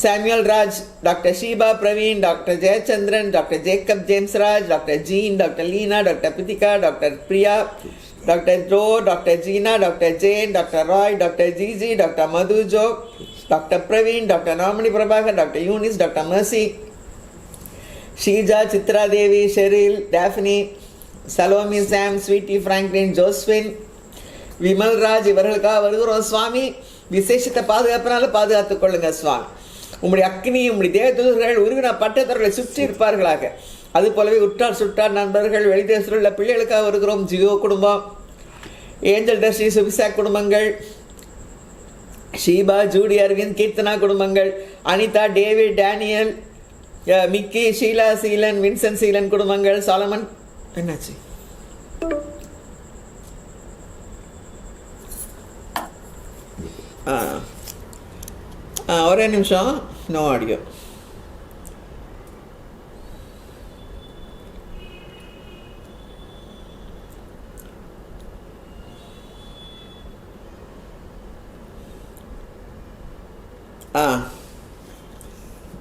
Samuel Raj, doctor Sheeba Praveen, doctor Jayachandran, doctor Jacob James Raj, doctor Jean, doctor Leena, doctor Pithika, doctor Priya, doctor Jo, doctor Jeena, doctor Jane, doctor Roy, doctor Jiji, doctor Madhu Jo, doctor Praveen, doctor Namini Prabhakar, doctor Eunice, doctor Mercy, Sheeja, Chitra Devi, Sheryl, டேஃபினி, Salome, Sam, sweetie, Franklin, Joswin, Vimal Raj, இவர்களுக்காக வருகிறோம் சுவாமி. விசேஷத்தை பாதுகாப்பினால பாதுகாத்துக் கொள்ளுங்க சுவாமி. உம்முடைய அக்னி, உம்முடைய தேவதூதர்கள் உருவின பட்டத்தவர்களை சுற்றி இருப்பார்களாக. அது போலவே உற்றார் சுற்றார் நண்பர்கள், வெளிதேசத்தில் உள்ள பிள்ளைகளுக்காக வருகிறோம். ஜியோ குடும்பம், ஏஞ்சல் தர்ஷி, சுபிசாக் குடும்பங்கள், ஷீபா, ஜூடி, அரவிந்த், கீர்த்தனா குடும்பங்கள், Anitha, David, Daniel, Mickey, Sheela, Seelan, Vincent Seelan குடும்பங்கள், சாலமன். என்னாச்சு? ஒரே நிமிஷம், நோ ஆடியோ.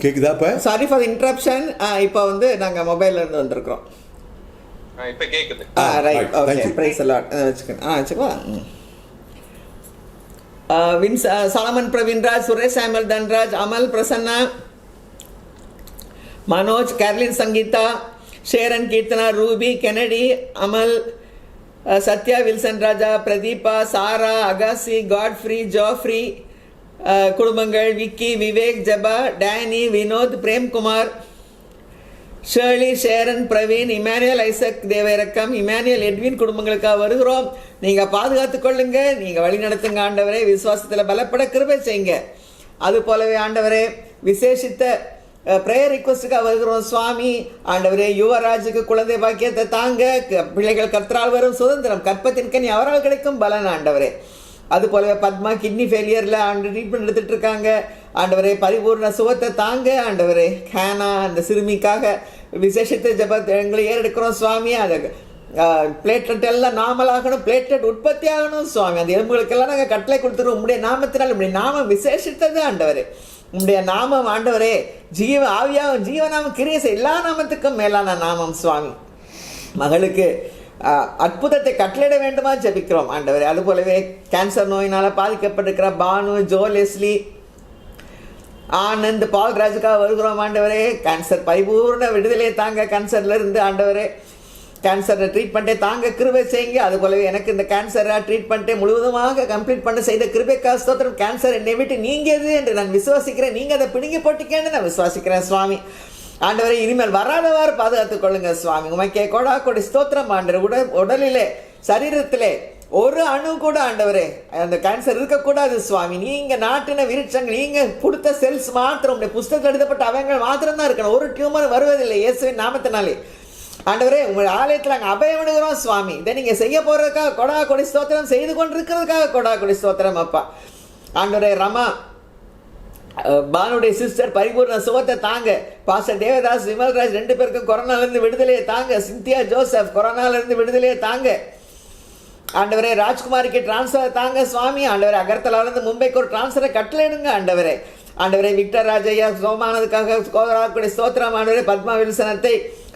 கேக்குதா? இப்ப சாரி ஃபார் இன்டரப்ஷன். இப்போ வந்து நாங்க மொபைல்ல இருந்து வந்திருக்கிறோம். இப்ப கேக்குது. ரைட், ஓகே, பிரைஸ் அலாட் வச்சுக்கோ. Solomon Praveenraj, Suresh Samuel Dhanraj, Amal Prasanna, Manoj, Carlin Sangeetha, Sharon Keerthana, Ruby, Kennedy, Amal, Sathya, Wilson Raja, Pradeepa, Sarah, அகாசி, காட்ஃப்ரி, ஜோஃப்ரி குடும்பங்கள், Vicky, Vivek, Jaba, Danny, Vinod, Premkumar, Shirley, Sharon, Praveen, Emmanuel, Isaac, தேவரக்கம், இமானுவேல், எட்வின் குடும்பங்களுக்காக வருகிறோம். நீங்கள் பாதுகாத்துக் கொள்ளுங்க, நீங்கள் வழி நடத்துங்க ஆண்டவரே. விசுவாசத்தில் பலப்பட கிருபை செய்யுங்க. அது போலவே ஆண்டவரே, விசேஷித்த ப்ரேயர் ரிக்வஸ்டுக்காக வருகிறோம் சுவாமி. ஆண்டவரே, யுவராஜுக்கு குழந்தை பாக்கியத்தை தாங்க. பிள்ளைகள் கர்த்தரால் வரும் சுதந்திரம், கற்பத்தின் கனி அவரால் கிடைக்கும் பலன் ஆண்டவரே. அது போலவே பத்மா கிட்னி ஃபெயிலியரில் ட்ரீட்மெண்ட் எடுத்துகிட்டு இருக்காங்க ஆண்டவரே. பரிபூர்ண சுகத்தை தாங்க ஆண்டவரே. ஹேனா அந்த சிறுமிக்காக விசேஷத்தை ஜபத்தை எங்களை ஏறெடுக்கிறோம் சுவாமி. அது பிளேட்லெட் எல்லாம் நார்மல் ஆகணும், பிளேட்லெட் உற்பத்தி ஆகணும் சுவாமி. அந்த எலும்புகளுக்கெல்லாம் நாங்கள் கட்டளை கொடுத்துருவோம். உங்களுடைய நாமத்தினால், உங்களுடைய நாமம் விசேஷித்தது ஆண்டவரே. உங்களுடைய நாமம் ஆண்டவரே ஜீவ ஆவியாகும், ஜீவநாமம் கிரியேச எல்லா நாமத்துக்கும் மேலான நாமம் சுவாமி. மகளுக்கு அற்புதத்தை கட்டளையிட வேண்டுமா ஜபிக்கிறோம் ஆண்டவரே. அது போலவே கேன்சர் நோயினால் பாதிக்கப்பட்டிருக்கிற பானு, ஜோ, லெஸ்லி, ஆனந்த், பால்ராஜுக்காக வருகிறோம் ஆண்டவரே. கேன்சர் பரிபூர்ண விடுதலை தாங்க கேன்சர்ல இருந்து ஆண்டவரே. கேன்சர் ட்ரீட்மெண்ட்டை தாங்க கிருபை செய்யுங்க. அது போலவே எனக்கு இந்த கேன்சரை ட்ரீட்மெண்ட்டை முழுவதுமாக கம்ப்ளீட் பண்ண செய்த கிருபைக்காக ஸ்தோத்திரம். கேன்சர் என்னை விட்டு நீங்கியது என்று நான் விசுவாசிக்கிறேன். நீங்கள் அதை பிடுங்கி போட்டிக்கேன்னு நான் விசுவாசிக்கிறேன் சுவாமி. ஆண்டவரை இனிமேல் வராதவாறு பாதுகாத்துக் கொள்ளுங்க சுவாமி. உமைக்கே கொடா கொடி ஸ்தோத்திரம் ஆண்டவர். உடலிலே சரீரத்திலே ஒரு அணு கூட ஆண்டவரே அந்த கேன்சர் இருக்கக்கூடாது சுவாமி. நீங்க நாட்டின விருட்சங்கள், நீங்க கொடுத்த செல்ஸ் மாத்திரம், உங்களுடைய புஸ்தகத்தில் எழுதப்பட்ட அவங்கள் மாத்திரம் தான் இருக்கணும். ஒரு டியூமர் வருவதில்லை இயேசுவின் நாமத்தினாலே. ஆண்டவரே, உங்கள் ஆலயத்தில் நாங்கள் அபயம் விடுகிறோம் சுவாமி. இதை நீங்க செய்ய போறதுக்காக கொடா கொடி ஸ்தோத்திரம், செய்து கொண்டிருக்கிறதுக்காக கொடா கொடி ஸ்தோத்திரம் அப்பா. ஆண்டவரே, ரமா பானுடைய சிஸ்டர் பரிபூர்ண சுகத்தை தாங்க. பாஸ்டர் தேவதாஸ், விமல்ராஜ் 2 பேருக்கும் கொரோனாலேருந்து விடுதலையை தாங்க. சிந்தியா ஜோசப் கொரோனாலேருந்து விடுதலையை தாங்க ஆண்டவரே. ராஜ்குமாரிக்கு டிரான்ஸ்ஃபர் தாங்க சுவாமி. ஆண்டவரே, அகர்த்தலாவிலிருந்து மும்பைக்கு ஒரு டிரான்ஸ்ஃபரை கட்டளையிடுங்க ஆண்டவரே. ஆண்டவரே, விக்டர் ராஜையா சோமானதுக்காக கோதராக்குடைய ஸ்தோத்திரம் ஆண்டவரே. பத்மா வில்சனத்தை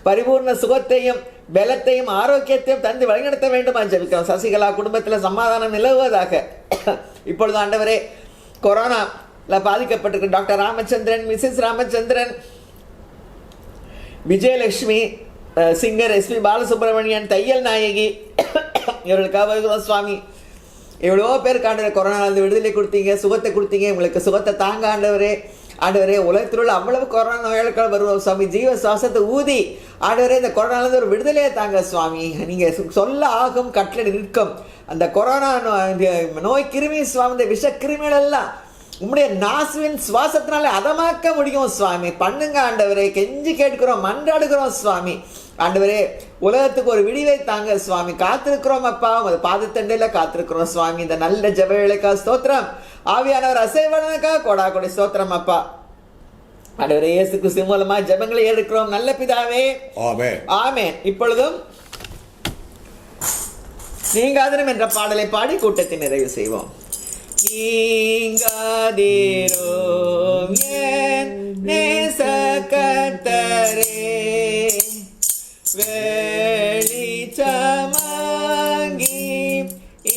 பரிபூர்ண சுகத்தையும் பலத்தையும் ஆரோக்கியத்தையும் தந்து வழிநடத்த வேண்டுமா ஜெபிக்கிறோம். சசிகலா குடும்பத்தில் சமாதானம் நிலவுவதாக. இப்பொழுது ஆண்டவரே, கொரோனா பாதிக்கப்பட்டிருக்க doctor Ramachandran, Mrs Ramachandran, Vijayalakshmi, singer SP Balasubramanian, Thaiyal Nayagi, இவர்களுக்காக வருகிறோம் சுவாமி. எவ்வளோ பேருக்கு ஆண்டவரே கொரோனாவிலிருந்து விடுதலை கொடுத்தீங்க, சுகத்தை கொடுத்தீங்க. உங்களுக்கு சுகத்தை தாங்க ஆண்டவரே. ஆண்டவரே, உலகத்தில் உள்ள அவ்வளவு கொரோனா நோயாளிகள் வருவோம் சுவாமி. ஜீவ சுவாசத்தை ஊதி ஆண்டவரே இந்த கொரோனாவிலிருந்து ஒரு விடுதலையை தாங்க சுவாமி. நீங்கள் சொல்ல ஆகும் கட்டளை நிற்கும். அந்த கொரோனா நோய் கிருமி சுவாமி, இந்த விஷ கிருமிகள் எல்லாம் உம்முடைய நாசுவின் சுவாசத்தினால அதமாக்க முடியும் சுவாமி. பண்ணுங்க ஆண்டவரே, கெஞ்சி கேட்கிறோம், மன்றாடுகிறோம் சுவாமி. ஆண்டவரே, உலகத்துக்கு ஒரு விடிவை தாங்க சுவாமி. காத்திருக்கிறோம் அப்பா, உமது பாதத்தண்டையில காத்திருக்கிறோம் சுவாமி. இந்த நல்ல ஜெப வேளைக்கா ஸ்தோத்திரம். ஆவியானவர் அசைவனுக்கா கொடா கொடி ஸ்தோத்திரம் அப்பா. ஆண்டவரே, இயேசு கிறிஸ்து மூலமா ஜெபங்களை எடுக்கிறோம் நல்ல பிதாவே. ஆமென். ஆமென். இப்பொழுதும் நீங்காதிரும் என்ற பாடலை பாடி கூட்டத்தை நிறைவு செய்வோம். நீங்காதிரும் என் நேச கர்த்தரே, வெளிச்சமாகி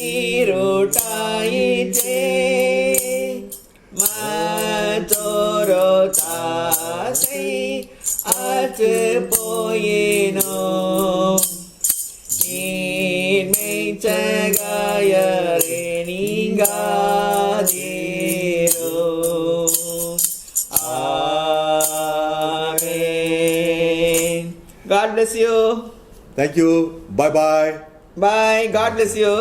இருட்டாயிற்றே, மற்றொரு தாசை அற்று போயினோ, நீர்மைச்சகாயரே நீங்காதீரோ. Amen. God bless you. Thank you. Bye bye. Bye. God bless you.